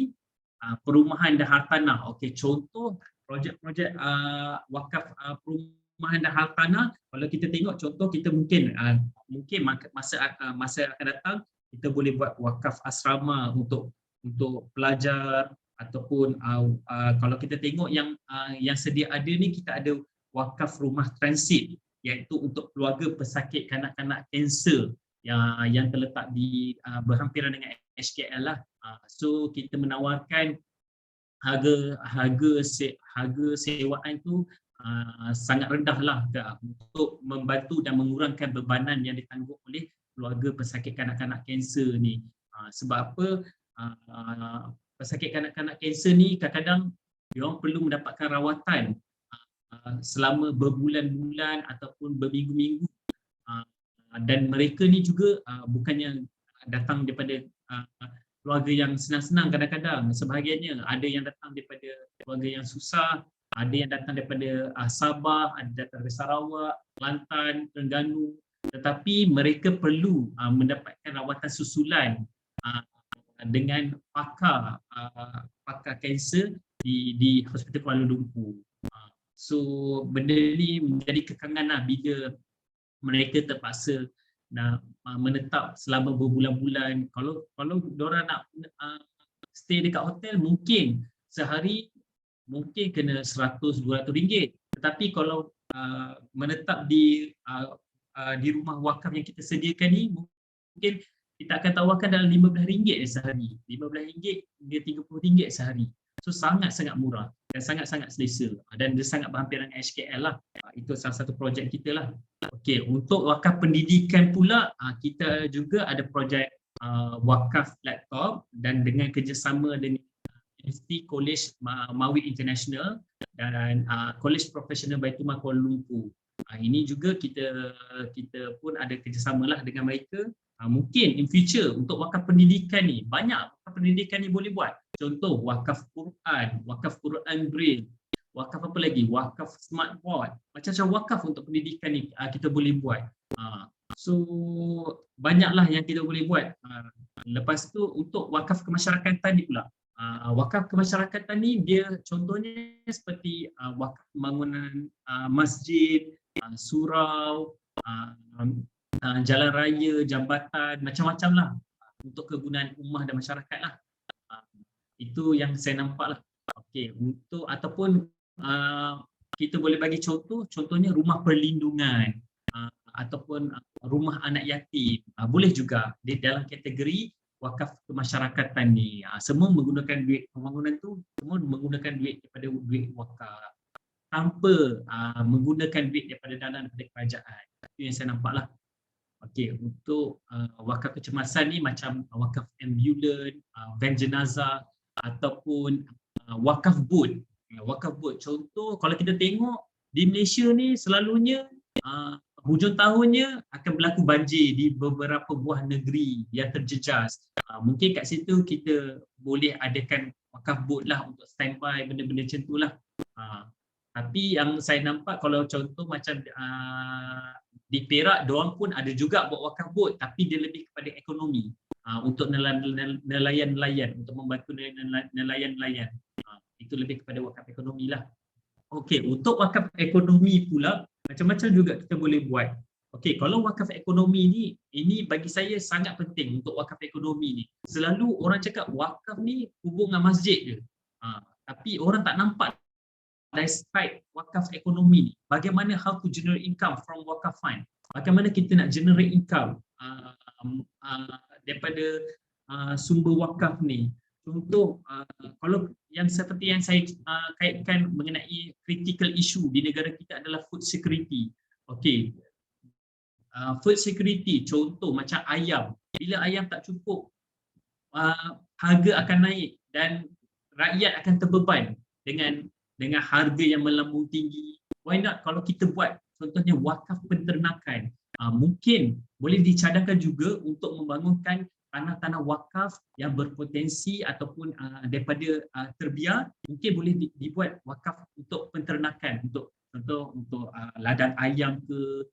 perumahan dan hartanah. Okey, contoh projek-projek wakaf perumahan dan hartanah, kalau kita tengok contoh, kita mungkin masa akan datang kita boleh buat wakaf asrama untuk pelajar, ataupun kalau kita tengok yang sedia ada ni, kita ada wakaf rumah transit iaitu untuk keluarga pesakit kanak-kanak kanser yang terletak di berhampiran dengan HKL lah. So kita menawarkan harga sewaan tu sangat rendah lah untuk membantu dan mengurangkan bebanan yang ditanggung oleh keluarga pesakit kanak-kanak kanser ni. Sebab apa? Pesakit kanak-kanak kanser ni kadang-kadang diorang perlu mendapatkan rawatan selama berbulan-bulan ataupun berminggu-minggu, dan mereka ni juga bukannya datang daripada keluarga yang senang-senang. Kadang-kadang sebahagiannya ada yang datang daripada keluarga yang susah, ada yang datang daripada Sabah, ada datang dari Sarawak, Kelantan, Terengganu, tetapi mereka perlu mendapatkan rawatan susulan dengan pakar kanser di Hospital Kuala Lumpur. So benda ni menjadi kekangan lah bila mereka terpaksa nak menetap selama berbulan-bulan. Kalau diorang nak stay dekat hotel, mungkin sehari mungkin kena RM100-200. Tetapi kalau menetap di rumah wakaf yang kita sediakan ni, mungkin kita akan tawarkan dalam RM15 sehari, RM15 hingga RM30 sehari. So sangat-sangat murah dan sangat-sangat selesa, dan dia sangat berhampiran dengan HKL lah. Itu salah satu projek kita lah. Okey, untuk wakaf pendidikan pula, kita juga ada projek wakaf laptop dan dengan kerjasama dengan Universiti College Mawid International dan College Professional Baitul Mal Kuala Lumpur. Ini juga kita pun ada kerjasama lah dengan mereka. Mungkin in future untuk wakaf pendidikan ni, banyak wakaf pendidikan ni boleh buat. Contoh wakaf Quran Braille, wakaf apa lagi, wakaf smartboard, macam-macam wakaf untuk pendidikan ni kita boleh buat. So banyaklah yang kita boleh buat. Lepas tu untuk wakaf kemasyarakatan ni pula, wakaf kemasyarakatan ni dia contohnya seperti wakaf pembangunan masjid, surau, jalan raya, jambatan, macam-macam lah untuk kegunaan ummah dan masyarakat lah. Itu yang saya nampak lah. Okey, untuk ataupun kita boleh bagi contohnya rumah perlindungan ataupun rumah anak yatim, boleh juga di dalam kategori wakaf kemasyarakatan ni. Semua menggunakan duit pembangunan tu, semua menggunakan duit daripada duit wakaf tanpa menggunakan duit daripada dana daripada kerajaan. Itu yang saya nampak lah. Okey, untuk wakaf kecemasan ni macam wakaf ambulan, van jenazah ataupun wakaf bot. Wakaf bot, contoh kalau kita tengok di Malaysia ni selalunya hujung tahunnya akan berlaku banjir di beberapa buah negeri yang terjejas. Mungkin kat situ kita boleh adakan wakaf bot lah untuk standby benda-benda macam tu lah. Tapi yang saya nampak kalau contoh macam di Perak, diorang pun ada juga buat wakaf bot, tapi dia lebih kepada ekonomi, untuk nelayan-nelayan, untuk membantu nelayan-nelayan. Itu lebih kepada wakaf ekonomi lah. Okey, untuk wakaf ekonomi pula, macam-macam juga kita boleh buat. Okey, kalau wakaf ekonomi ni, ini bagi saya sangat penting untuk wakaf ekonomi ni. Selalu orang cakap wakaf ni hubungan masjid je. Tapi orang tak nampak dari side wakaf ekonomi ni. Bagaimana how to generate income from wakaf fund. Bagaimana kita nak generate income daripada sumber wakaf ni. Contoh, kalau yang seperti yang saya kaitkan mengenai critical issue di negara kita adalah food security. Okey, food security, contoh macam ayam. Bila ayam tak cukup, harga akan naik dan rakyat akan terbeban dengan harga yang melambung tinggi. Why not kalau kita buat contohnya wakaf penternakan. Mungkin boleh dicadangkan juga untuk membangunkan tanah-tanah wakaf yang berpotensi ataupun daripada terbiar, mungkin boleh dibuat wakaf untuk penternakan, untuk contoh untuk ladang ayam ke,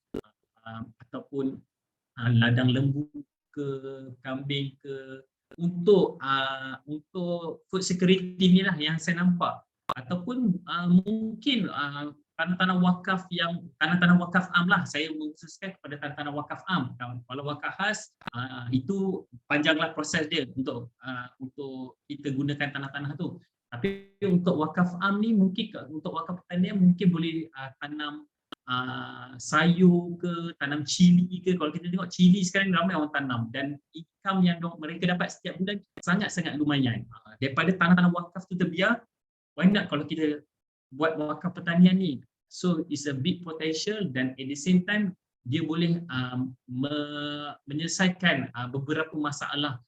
ataupun ladang lembu ke, kambing ke, untuk food security ni lah yang saya nampak. Ataupun mungkin tanah-tanah wakaf yang tanah-tanah wakaf am lah, saya mengkhususkan kepada tanah-tanah wakaf am. Kalau wakaf khas itu panjanglah proses dia untuk kita gunakan tanah-tanah tu. Tapi untuk wakaf am ni, mungkin untuk wakaf pertanian mungkin boleh tanam sayur ke, tanam cili ke. Kalau kita tengok cili sekarang ramai orang tanam dan income yang mereka dapat setiap bulan sangat-sangat lumayan. Daripada tanah-tanah wakaf tu terbiar, why not kalau kita buat wakaf pertanian ni. So it's a big potential dan at the same time dia boleh menyelesaikan beberapa masalah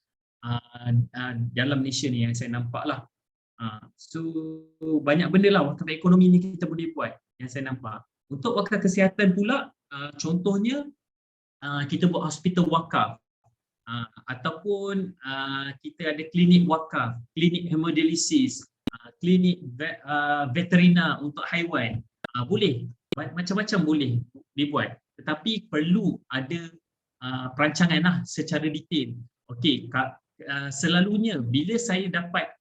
dalam Malaysia ni yang saya nampak lah. So banyak benda lah wakaf ekonomi ni kita boleh buat yang saya nampak. Untuk wakaf kesihatan pula, contohnya kita buat hospital wakaf, ataupun kita ada klinik wakaf, klinik hemodialisis, klinik veterina untuk haiwan. Boleh, macam-macam boleh dibuat, tetapi perlu ada perancangan lah secara detail. Okey, selalunya bila saya dapat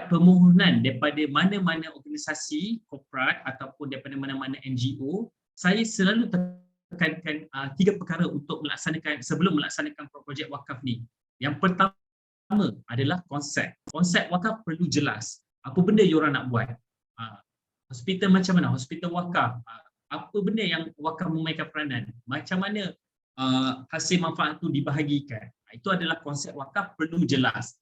permohonan daripada mana-mana organisasi korporat ataupun daripada mana-mana NGO, saya selalu tekankan 3 perkara untuk melaksanakan sebelum melaksanakan projek wakaf ni. Yang pertama adalah konsep. Konsep wakaf perlu jelas. Apa benda you orang nak buat? Hospital macam mana? Hospital wakaf. Apa benda yang wakaf memainkan peranan? Macam mana hasil manfaat itu dibahagikan? Itu adalah konsep wakaf perlu jelas.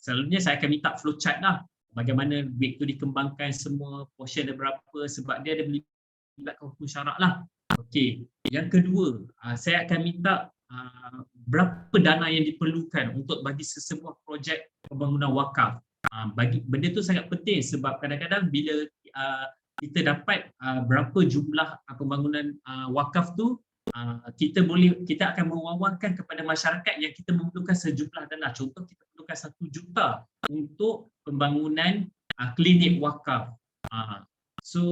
Selalunya saya akan minta flowchart lah. Bagaimana duit itu dikembangkan, semua portion ada berapa, sebab dia ada melibatkan hukum syarak lah. Okey. Yang kedua, saya akan minta berapa dana yang diperlukan untuk bagi sesebuah projek pembangunan wakaf. Benda tu sangat penting sebab kadang-kadang bila kita dapat berapa jumlah pembangunan wakaf tu, kita akan mewawarkan kepada masyarakat yang kita memerlukan sejumlah dana. Contoh kita perlukan 1 juta untuk pembangunan klinik wakaf. So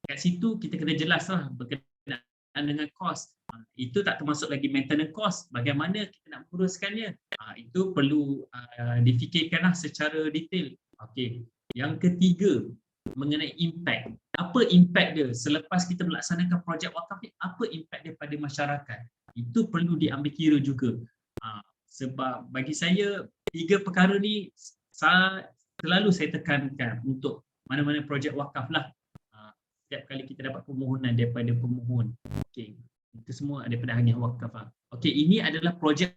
kat situ kita kena jelaslah berkenaan dengan kos. Itu tak termasuk lagi maintenance cost. Bagaimana kita nak menguruskannya? Itu perlu difikirkanlah secara detail. Okey. Yang ketiga, mengenai impact. Apa impact dia selepas kita melaksanakan projek wakaf ni? Apa impact dia pada masyarakat? Itu perlu diambil kira juga. Sebab bagi saya 3 perkara ni selalu saya tekankan untuk mana-mana projek wakaf lah. Setiap kali kita dapat permohonan daripada pemohon. Okey. Itu semua daripada hanya wakaf. Okey, ini adalah projek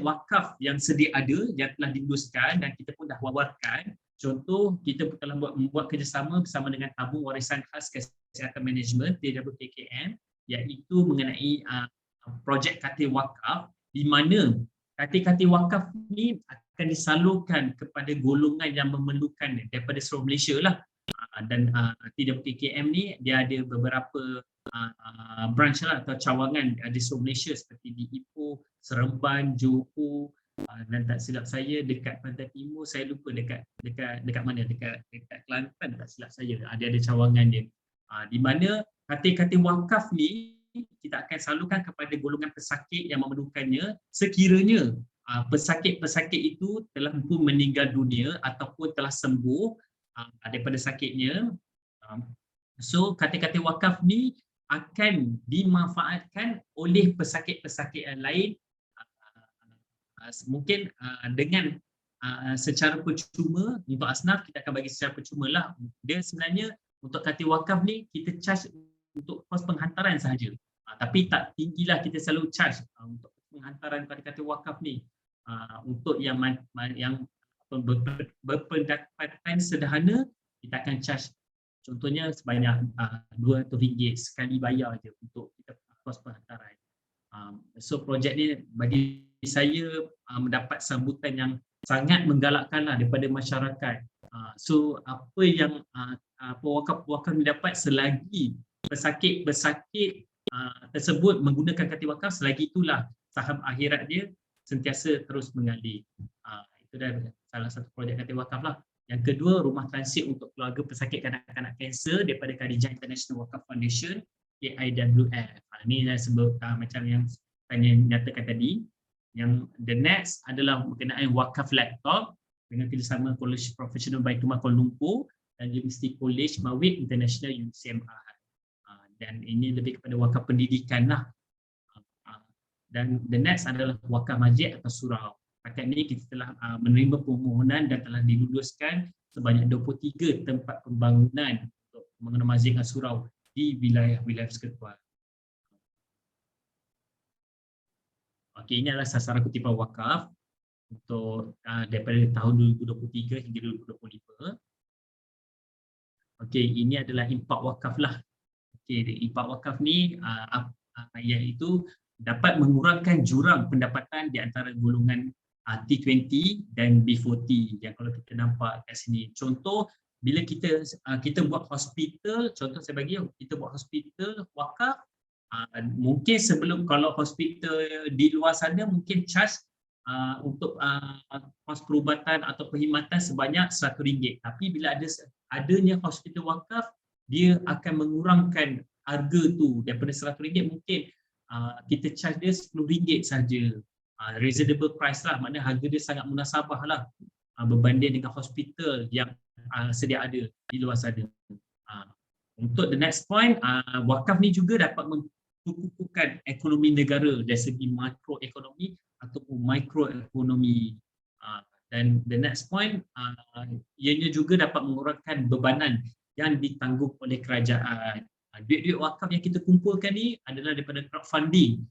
wakaf yang sedia ada, yang telah diluluskan dan kita pun dah wawarkan. Contoh, kita telah membuat kerjasama bersama dengan Tabung Warisan Khas Kesihatan Management (TWKKM), iaitu mengenai projek katil wakaf, di mana katil-katil wakaf ni akan disalurkan kepada golongan yang memerlukan daripada seluruh Malaysia lah. Dan TWKKM ni dia ada beberapa branch lah atau cawangan di seluruh Malaysia seperti di Ipoh, Seremban, Johor, dan tak silap saya dekat Pantai Timur, saya lupa dekat mana, dekat Kelantan tak silap saya, ada cawangan dia. Di mana katil-katil wakaf ni kita akan salurkan kepada golongan pesakit yang memerlukannya sekiranya pesakit-pesakit itu telah pun meninggal dunia ataupun telah sembuh daripada sakitnya. So katil-katil wakaf ni akan dimanfaatkan oleh pesakit-pesakit yang lain, mungkin dengan secara percuma. Untuk asnaf kita akan bagi secara percuma lah. Dia sebenarnya untuk katil wakaf ni kita charge untuk kos penghantaran sahaja, tapi tak tinggilah kita selalu charge untuk penghantaran katil wakaf ni. Untuk yang berpendapatan sederhana kita akan charge contohnya sebanyak RM200 sekali bayar je untuk kita kos penghantaran. So projek ni bagi saya mendapat sambutan yang sangat menggalakkanlah daripada masyarakat. So apa yang pewakaf-pewakaf mendapat selagi pesakit-pesakit tersebut menggunakan katil wakaf, selagi itulah saham akhirat dia sentiasa terus mengalir. Itu dah salah satu projek katil wakaf lah. Yang kedua, rumah transit untuk keluarga pesakit kanak-kanak kanser daripada Khadijah International Wakaf Foundation, KIWF. Ini saya sebut macam yang saya nyatakan tadi. Yang the next adalah berkenaan wakaf laptop dengan kerjasama College Professional Baitul Mal Kuala Lumpur dan University College Mawid International UCMR. Dan ini lebih kepada wakaf pendidikan lah. Dan the next adalah wakaf masjid atau surau. Setakat ini kita telah menerima permohonan dan telah diluluskan sebanyak 23 tempat pembangunan untuk pembangunan masjid dan surau di wilayah-wilayah persekutuan. Okey, ini adalah sasaran kutipan wakaf untuk daripada tahun 2023 hingga 2025. Okey, ini adalah impak wakaf lah. Okey, impak wakaf ni iaitu dapat mengurangkan jurang pendapatan di antara golongan T20 dan B40 yang kalau kita nampak kat sini. Contoh, bila kita buat hospital, contoh saya bagi kita buat hospital wakaf, mungkin sebelum kalau hospital di luar sana mungkin charge untuk kos perubatan atau perkhidmatan sebanyak RM100. Tapi bila adanya hospital wakaf, dia akan mengurangkan harga tu daripada RM100 mungkin kita charge dia RM10 saja. Reasonable price lah, maknanya harga dia sangat munasabah lah berbanding dengan hospital yang sedia ada di luar sana. Untuk the next point, wakaf ni juga dapat menkukuhkan ekonomi negara dari segi makroekonomi ataupun mikroekonomi. Dan the next point, ianya juga dapat mengurangkan bebanan yang ditanggung oleh kerajaan. Duit-duit wakaf yang kita kumpulkan ni adalah daripada crowdfunding,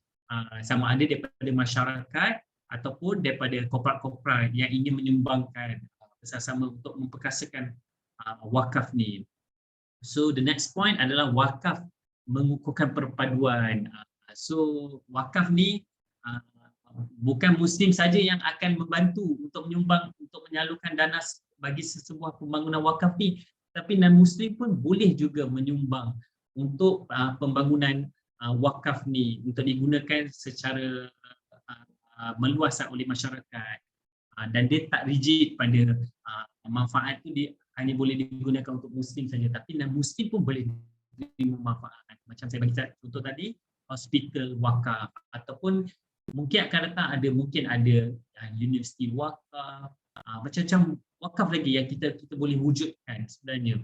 sama ada daripada masyarakat ataupun daripada korporat-korporat yang ingin menyumbangkan bersama-sama untuk memperkasakan wakaf ni. So the next point adalah wakaf mengukuhkan perpaduan. So wakaf ni bukan Muslim saja yang akan membantu untuk menyumbang, untuk menyalurkan dana bagi sebuah pembangunan wakaf ni, tapi non-Muslim pun boleh juga menyumbang untuk pembangunan wakaf ni untuk digunakan secara meluas oleh masyarakat, dan dia tak rigid pada manfaat tu dia hanya boleh digunakan untuk Muslim saja, tapi non-Muslim pun boleh terima manfaat. Macam saya bagi contoh tadi, hospital wakaf, ataupun mungkin akan datang mungkin ada universiti wakaf, macam-macam wakaf lagi yang kita boleh wujudkan sebenarnya.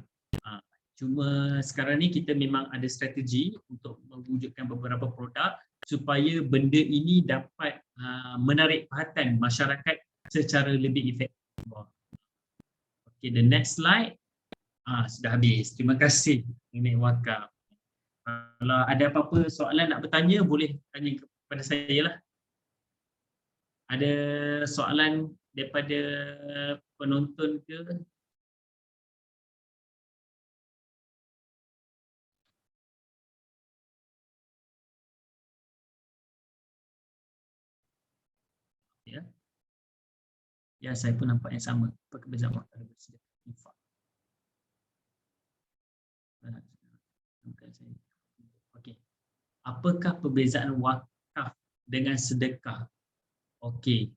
Cuma sekarang ni kita memang ada strategi untuk mewujudkan beberapa produk supaya benda ini dapat menarik perhatian masyarakat secara lebih efektif. Okay, the next slide. Sudah habis. Terima kasih mengenai wakaf. Kalau ada apa-apa soalan nak bertanya, boleh tanya kepada saya lah. Ada soalan daripada penonton ke? Ya. Ya, saya pun nampak yang sama. Apa perbezaan wakaf dan bersedekah? Infak. Okey. Apakah perbezaan wakaf dengan sedekah? Okey.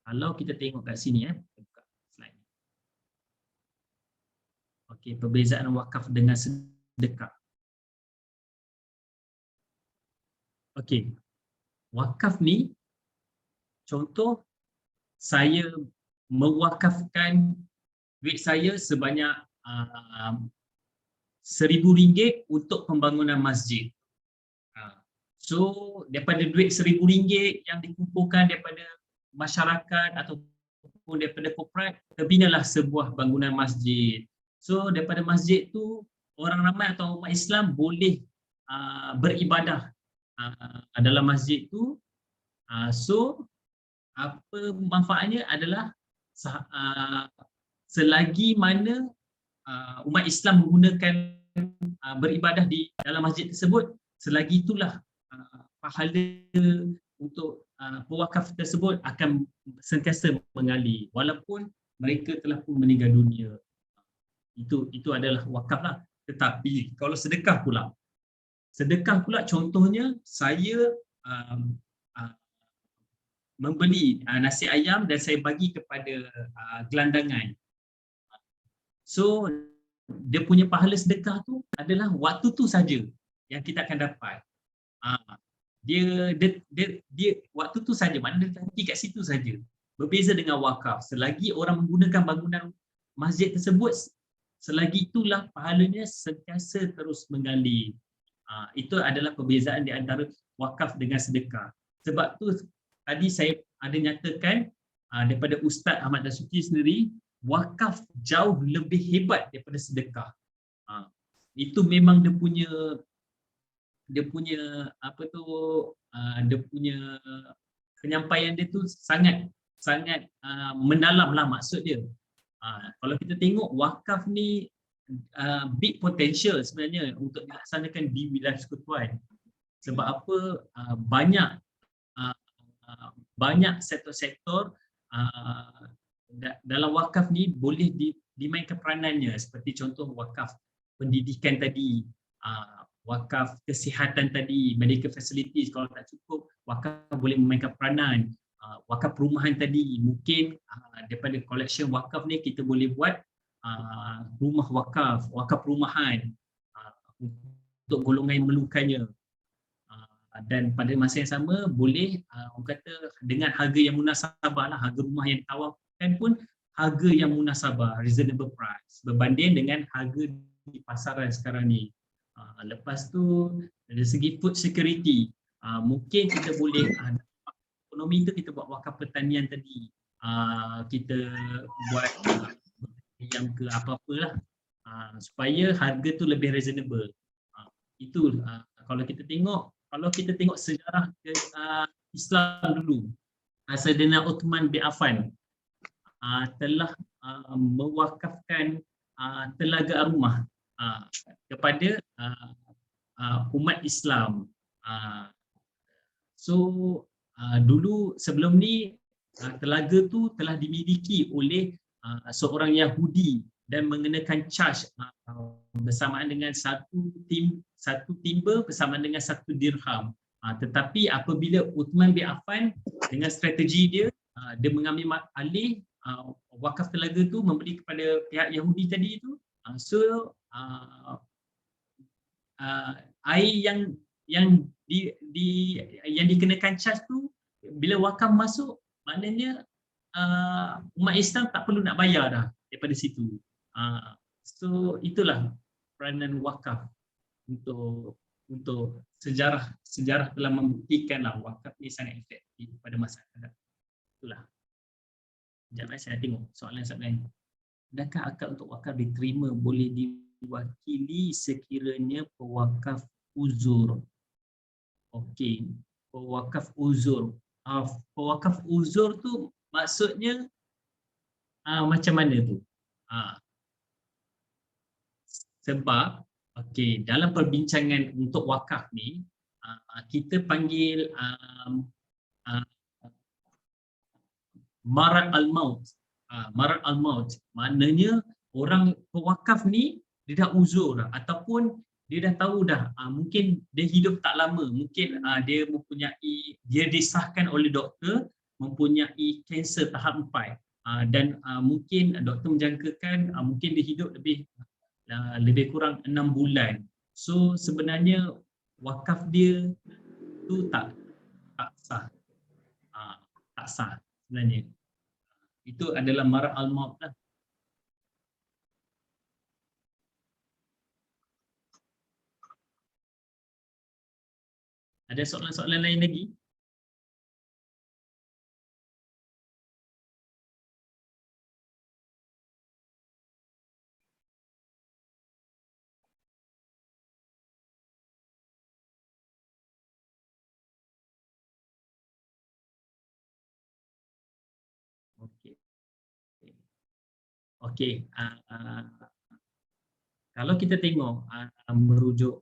Kalau kita tengok kat sini buka slide ni. Okey, perbezaan wakaf dengan sedekah. Okey. Wakaf ni contoh saya mewakafkan duit saya sebanyak RM1,000 untuk pembangunan masjid. So daripada duit RM1,000 yang dikumpulkan daripada masyarakat ataupun daripada korporat, terbinalah sebuah bangunan masjid. So daripada masjid tu orang ramai atau umat Islam boleh beribadah dalam masjid tu. So apa manfaatnya adalah selagi mana umat Islam menggunakan beribadah di dalam masjid tersebut, selagi itulah pahala untuk pewakaf tersebut akan sentiasa mengalir walaupun mereka telah pun meninggal dunia. Itu adalah wakaf lah. Tetapi kalau sedekah pula contohnya saya membeli nasi ayam dan saya bagi kepada gelandangan. So dia punya pahala sedekah tu adalah waktu tu saja yang kita akan dapat. Dia waktu tu saja, maknanya dia nanti kat situ saja. Berbeza dengan wakaf, selagi orang menggunakan bangunan masjid tersebut, selagi itulah pahalanya sentiasa terus mengalir. Itu adalah perbezaan di antara wakaf dengan sedekah. Sebab tu tadi saya ada nyatakan daripada Ustaz Ahmad Dasuki sendiri, wakaf jauh lebih hebat daripada sedekah. Itu memang dia punya dia punya penyampaian dia tu sangat mendalam lah maksud dia. Kalau kita tengok wakaf ni big potential sebenarnya untuk dilaksanakan di wilayah persekutuan. Sebab apa? Banyak sektor-sektor dalam wakaf ni boleh dimainkan peranannya, seperti contoh wakaf pendidikan tadi, wakaf kesihatan tadi, medical facilities kalau tak cukup, wakaf boleh memainkan peranan. Wakaf perumahan tadi, mungkin daripada collection wakaf ni kita boleh buat rumah wakaf perumahan untuk golongan yang memerlukannya. Dan pada masa yang sama boleh orang kata dengan harga yang munasabah lah, harga rumah yang ditawarkan pun harga yang munasabah, reasonable price, berbanding dengan harga di pasaran sekarang ni. Lepas tu dari segi food security, mungkin kita boleh ekonomi tu kita buat wakaf pertanian tadi, kita buat yang ke apa-apalah, supaya harga tu lebih reasonable. Itu kalau kita tengok sejarah Islam dulu, Saidina Uthman bin Affan telah mewakafkan Telaga Arumah kepada umat Islam. So dulu sebelum ni telaga tu telah dimiliki oleh seorang Yahudi dan mengenakan charge bersamaan dengan satu timba bersamaan dengan 1 dirham. Tetapi apabila Uthman bin Affan dengan strategi dia, dia mengambil alih wakaf telaga tu, memberi kepada pihak Yahudi tadi tu. So air yang dikenakan charge tu, bila wakaf masuk, maknanya umat Islam tak perlu nak bayar dah daripada situ. So itulah peranan wakaf untuk sejarah telah membuktikanlah wakaf ni sangat efektif pada masyarakat. Itulah. Sekejap saya tengok soalan-soalan. Adakah akad untuk wakaf diterima boleh diwakili sekiranya pewakaf uzur? Okey, pewakaf uzur. Pewakaf uzur tu maksudnya macam mana tu? Sebab okey, dalam perbincangan untuk wakaf ni kita panggil marat al-maut. Marat al-maut maknanya orang pewakaf ni dia dah uzur ataupun dia dah tahu dah mungkin dia hidup tak lama, mungkin dia disahkan oleh doktor mempunyai kanser tahap 4 dan mungkin doktor menjangkakan mungkin dia hidup lebih kurang 6 bulan. So sebenarnya wakaf dia tu tak sah. Tak sah sebenarnya. Itu adalah marah al-maut lah. Ada soalan-soalan lain lagi? Okey. Okey. Kalau kita tengok merujuk,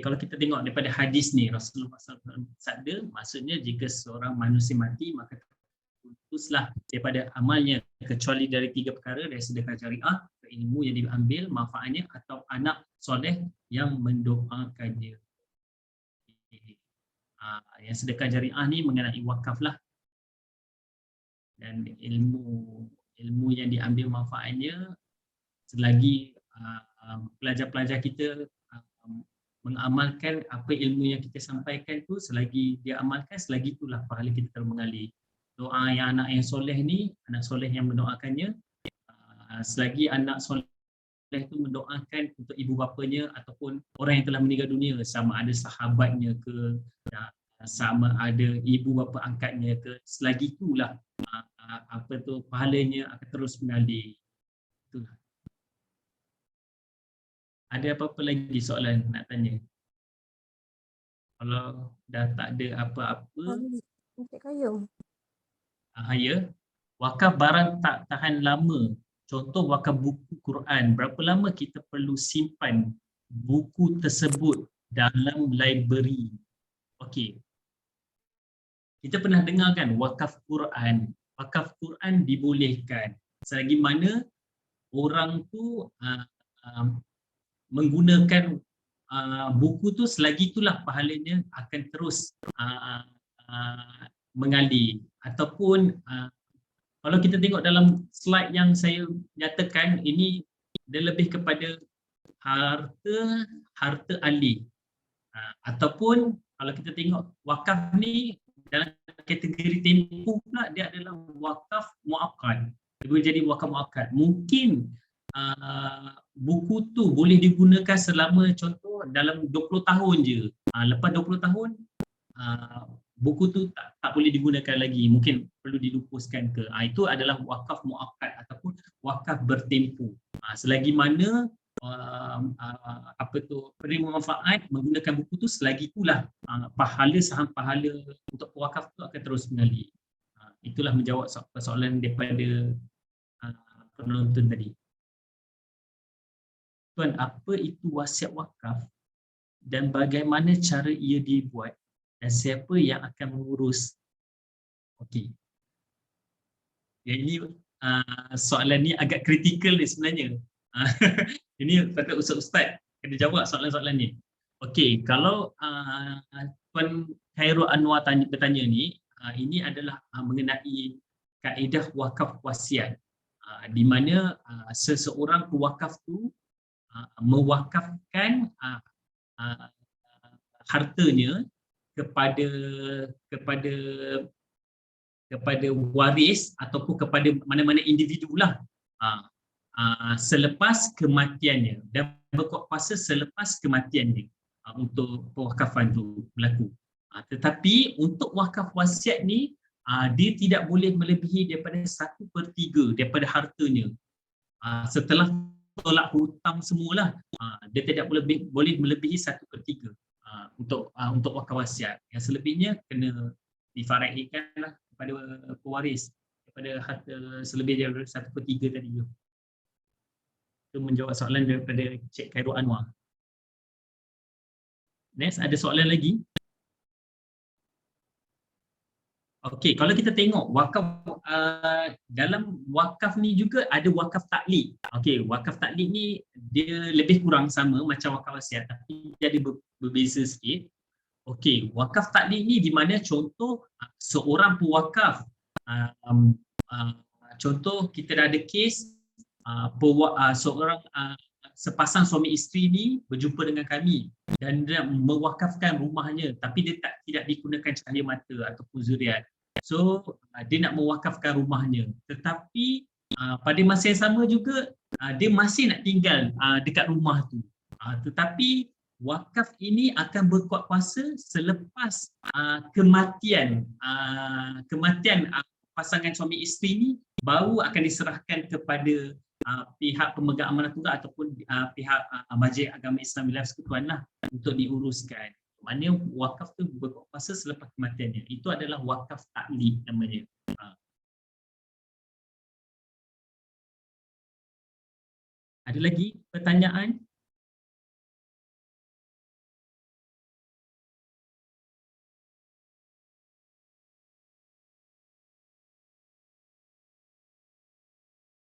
kalau kita tengok daripada hadis ni, Rasulullah SAW sabda, maksudnya jika seorang manusia mati maka putuslah daripada amalnya kecuali dari 3 perkara, dari sedekah jariah, ilmu yang diambil manfaatnya, atau anak soleh yang mendoakannya. Yang sedekah jariah ni mengenai wakaf lah, dan ilmu yang diambil manfaatnya selagi pelajar-pelajar kita mengamalkan apa ilmu yang kita sampaikan tu, selagi dia amalkan, selagi itulah pahala kita terus mengalir. Doa yang anak yang soleh ni, anak soleh yang mendoakannya, selagi anak soleh itu mendoakan untuk ibu bapanya ataupun orang yang telah meninggal dunia, sama ada sahabatnya ke, sama ada ibu bapa angkatnya ke, selagi itulah pahalanya akan terus mengalir. Itulah. Ada apa-apa lagi soalan nak tanya? Kalau dah tak ada apa-apa, Encik Qayyum. ya. Wakaf barang tak tahan lama. Contoh wakaf buku Quran. Berapa lama kita perlu simpan buku tersebut dalam library? Okey. Kita pernah dengar kan wakaf Quran. Wakaf Quran dibolehkan selagi mana orang tu menggunakan buku tu, selagi itulah pahalanya akan terus mengalir. Ataupun kalau kita tengok dalam slide yang saya nyatakan, ini dia lebih kepada harta ahli, ataupun kalau kita tengok wakaf ni dalam kategori tempoh pula, dia adalah wakaf muakkad. Dia boleh jadi wakaf muakkad. Mungkin buku tu boleh digunakan selama, contoh dalam 20 tahun je. Lepas 20 tahun buku tu tak boleh digunakan lagi, mungkin perlu dilupuskan ke. Itu adalah wakaf muakkad ataupun wakaf bertempoh. Selagi mana penerima manfaat menggunakan buku tu, selagi itulah saham pahala untuk wakaf tu akan terus mengalir. Itulah menjawab soalan daripada penonton tadi. Tuan, apa itu wasiat wakaf dan bagaimana cara ia dibuat dan siapa yang akan mengurus? Okey. Ini soalan ni agak kritikal ni sebenarnya. Ini patut ustaz kena jawab soalan-soalan ni. Okey, kalau Tuan Khairul Anwar bertanya ni, ini adalah mengenai kaedah wakaf wasiat, di mana seseorang pewakaf tu mewakafkan hartanya kepada waris ataupun kepada mana-mana individu lah selepas kematiannya, dan berkuat kuasa selepas kematiannya untuk pewakafan tu berlaku. Tetapi untuk wakaf wasiat ni, dia tidak boleh melebihi daripada 1/3 daripada hartanya. Setelah tolak hutang semualah, dia tidak boleh melebihi 1/3 untuk wakaf wasiat. Yang selebihnya kena difaraikanlah kepada pewaris daripada harta selebih daripada 1/3 tadi tu. Itu menjawab soalan daripada Cik Khairul Anwar. Next, ada soalan lagi? Okey, kalau kita tengok wakaf, dalam wakaf ni juga ada wakaf taklid. Okey, wakaf taklid ni dia lebih kurang sama macam wakaf wasiat, tapi dia ada berbeza sikit. Okey, wakaf taklik ni di mana contoh seorang pewakaf, contoh kita dah ada kes seorang sepasang suami isteri ni berjumpa dengan kami dan dia mewakafkan rumahnya tapi dia tidak digunakan cahaya mata ataupun zuriat. So dia nak mewakafkan rumahnya tetapi pada masa yang sama juga dia masih nak tinggal dekat rumah tu. Tetapi wakaf ini akan berkuat kuasa selepas kematian pasangan suami isteri ni baru akan diserahkan kepada pihak pemegang amanah tunggal ataupun pihak Majlis Agama Islam Wilayah Persekutuan lah untuk diuruskan. Maknanya wakaf tu berkuat kuasa selepas kematiannya. Itu adalah wakaf taklik namanya. Ada lagi pertanyaan?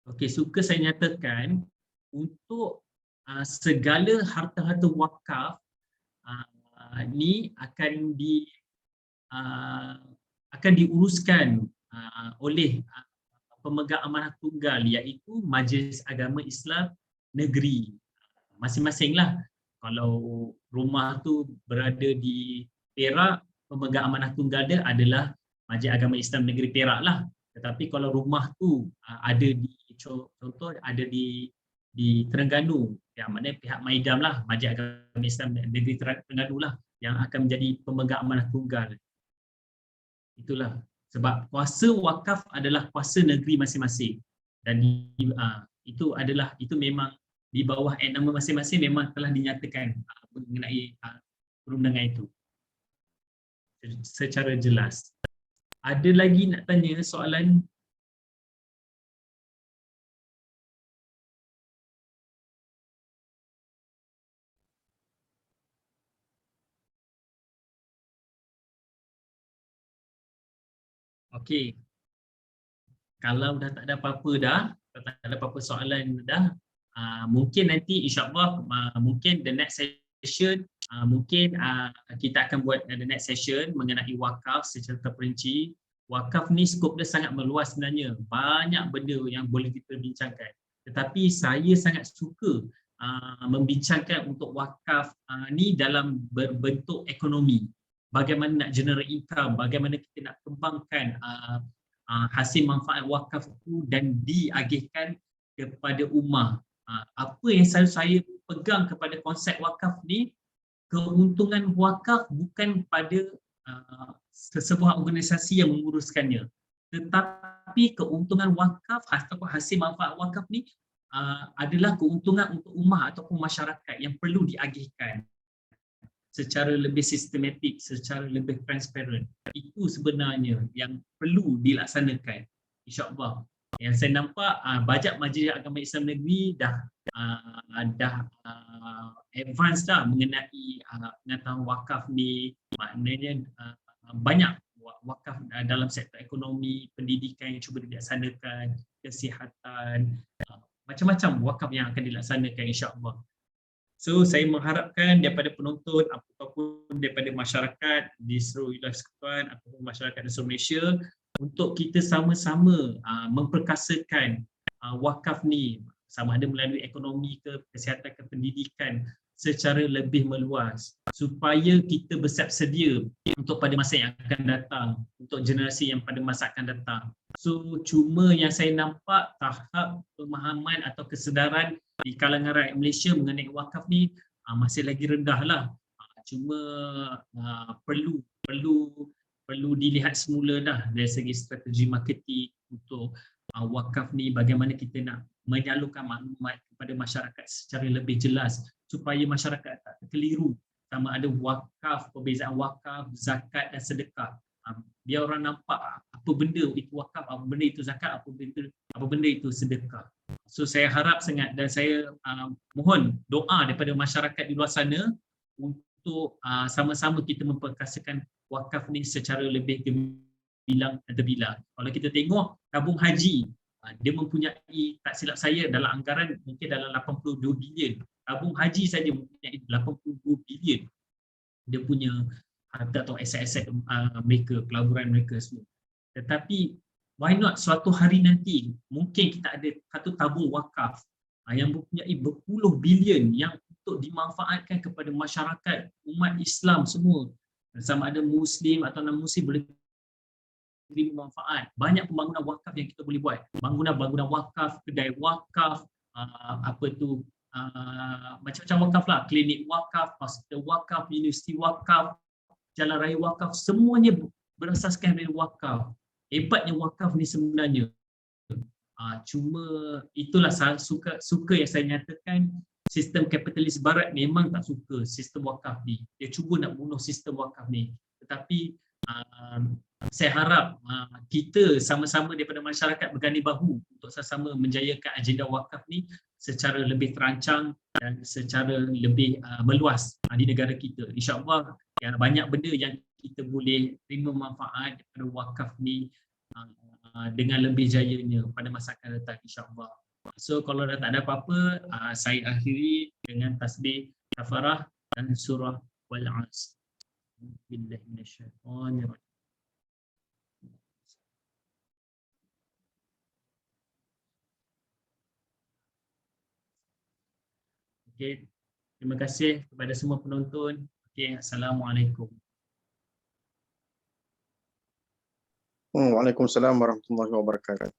Okey, suka saya nyatakan untuk segala harta-harta wakaf ni akan diuruskan oleh pemegang amanah tunggal iaitu Majlis Agama Islam Negeri. Masing-masinglah. Kalau rumah tu berada di Perak, pemegang amanah tunggal dia adalah Majlis Agama Islam Negeri Perak lah. Tetapi kalau rumah tu ada di contoh ada di Terengganu, yang maknanya pihak Maidam lah, Majlis Agama Islam Negeri Terengganu lah yang akan menjadi pemegang amanah tunggal. Itulah sebab kuasa wakaf adalah kuasa negeri masing-masing dan itu memang di bawah nama masing-masing memang telah dinyatakan mengenai perundangan itu secara jelas. Ada lagi nak tanya soalan? Okey. Kalau dah tak ada apa-apa tak ada apa-apa soalan dah, mungkin nanti insya-Allah mungkin the next session mungkin kita akan buat the next session mengenai wakaf secara terperinci. Wakaf ni skop dia sangat meluas sebenarnya. Banyak benda yang boleh kita bincangkan. Tetapi saya sangat suka membincangkan untuk wakaf ni dalam berbentuk ekonomi. Bagaimana nak generate income, bagaimana kita nak kembangkan hasil manfaat wakaf itu dan diagihkan kepada ummah. Apa yang saya pegang kepada konsep wakaf ni, keuntungan wakaf bukan pada sebuah organisasi yang menguruskannya, tetapi keuntungan wakaf ataupun hasil manfaat wakaf ni adalah keuntungan untuk ummah ataupun masyarakat yang perlu diagihkan secara lebih sistematik, secara lebih transparent. Itu sebenarnya yang perlu dilaksanakan, insya-Allah. Yang saya nampak bajet Majlis Agama Islam Negeri dah advance dah mengenai pengetahuan wakaf ni. Maknanya banyak wakaf dalam sektor ekonomi, pendidikan yang cuba dilaksanakan, kesihatan, macam-macam wakaf yang akan dilaksanakan, insya-Allah. So saya mengharapkan daripada penonton ataupun daripada masyarakat di seluruh wilayah persekutuan ataupun masyarakat di seluruh Malaysia untuk kita sama-sama memperkasakan wakaf ni, sama ada melalui ekonomi ke, kesihatan ke, pendidikan secara lebih meluas supaya kita bersiap sedia untuk pada masa yang akan datang, untuk generasi yang pada masa akan datang. So cuma yang saya nampak tahap pemahaman atau kesedaran di kalangan rakyat Malaysia mengenai wakaf ni masih lagi rendah lah. Cuma perlu dilihat semula dah dari segi strategi marketing untuk wakaf ni, bagaimana kita nak menyalurkan maklumat kepada masyarakat secara lebih jelas supaya masyarakat tak terkeliru sama ada wakaf, perbezaan wakaf, zakat dan sedekah. Biar orang nampak apa benda itu wakaf, apa benda itu zakat, apa benda itu sedekah. So saya harap sangat dan saya mohon doa daripada masyarakat di luar sana untuk sama-sama kita memperkasakan wakaf ni secara lebih gemilang dan terbilang. Kalau kita tengok tabung haji, dia mempunyai, tak silap saya dalam anggaran mungkin dalam 82 bilion. Tabung haji saja mempunyai 82 bilion. Dia punya harta atau aset-aset mereka, pelaburan mereka semua. Tetapi why not suatu hari nanti mungkin kita ada satu tabung wakaf yang mempunyai berpuluh bilion yang untuk dimanfaatkan kepada masyarakat umat Islam semua, sama ada Muslim atau non-Muslim boleh terima manfaat. Banyak pembangunan wakaf yang kita boleh buat, bangunan wakaf, kedai wakaf, macam-macam wakaf lah, klinik wakaf, hospital wakaf, universiti wakaf, jalan raya wakaf, semuanya berasaskan dari wakaf. Hebatnya wakaf ni sebenarnya. Cuma itulah saya suka yang saya nyatakan, sistem kapitalis barat memang tak suka sistem wakaf ni. Dia cuba nak bunuh sistem wakaf ni. Tetapi saya harap kita sama-sama daripada masyarakat berganding bahu untuk sama-sama menjayakan agenda wakaf ni secara lebih terancang dan secara lebih meluas di negara kita. InsyaAllah banyak benda yang kita boleh terima manfaat daripada wakaf ni dengan lebih jayanya pada masa akan datang, insyaAllah. So kalau dah tak ada apa-apa, saya akhiri dengan tasbih kafarah dan surah Wal-'Asr. Billahi minasyaitonir rajim. Okey, terima kasih kepada semua penonton. Okey, assalamualaikum. Waalaikumsalam warahmatullahi wabarakatuh.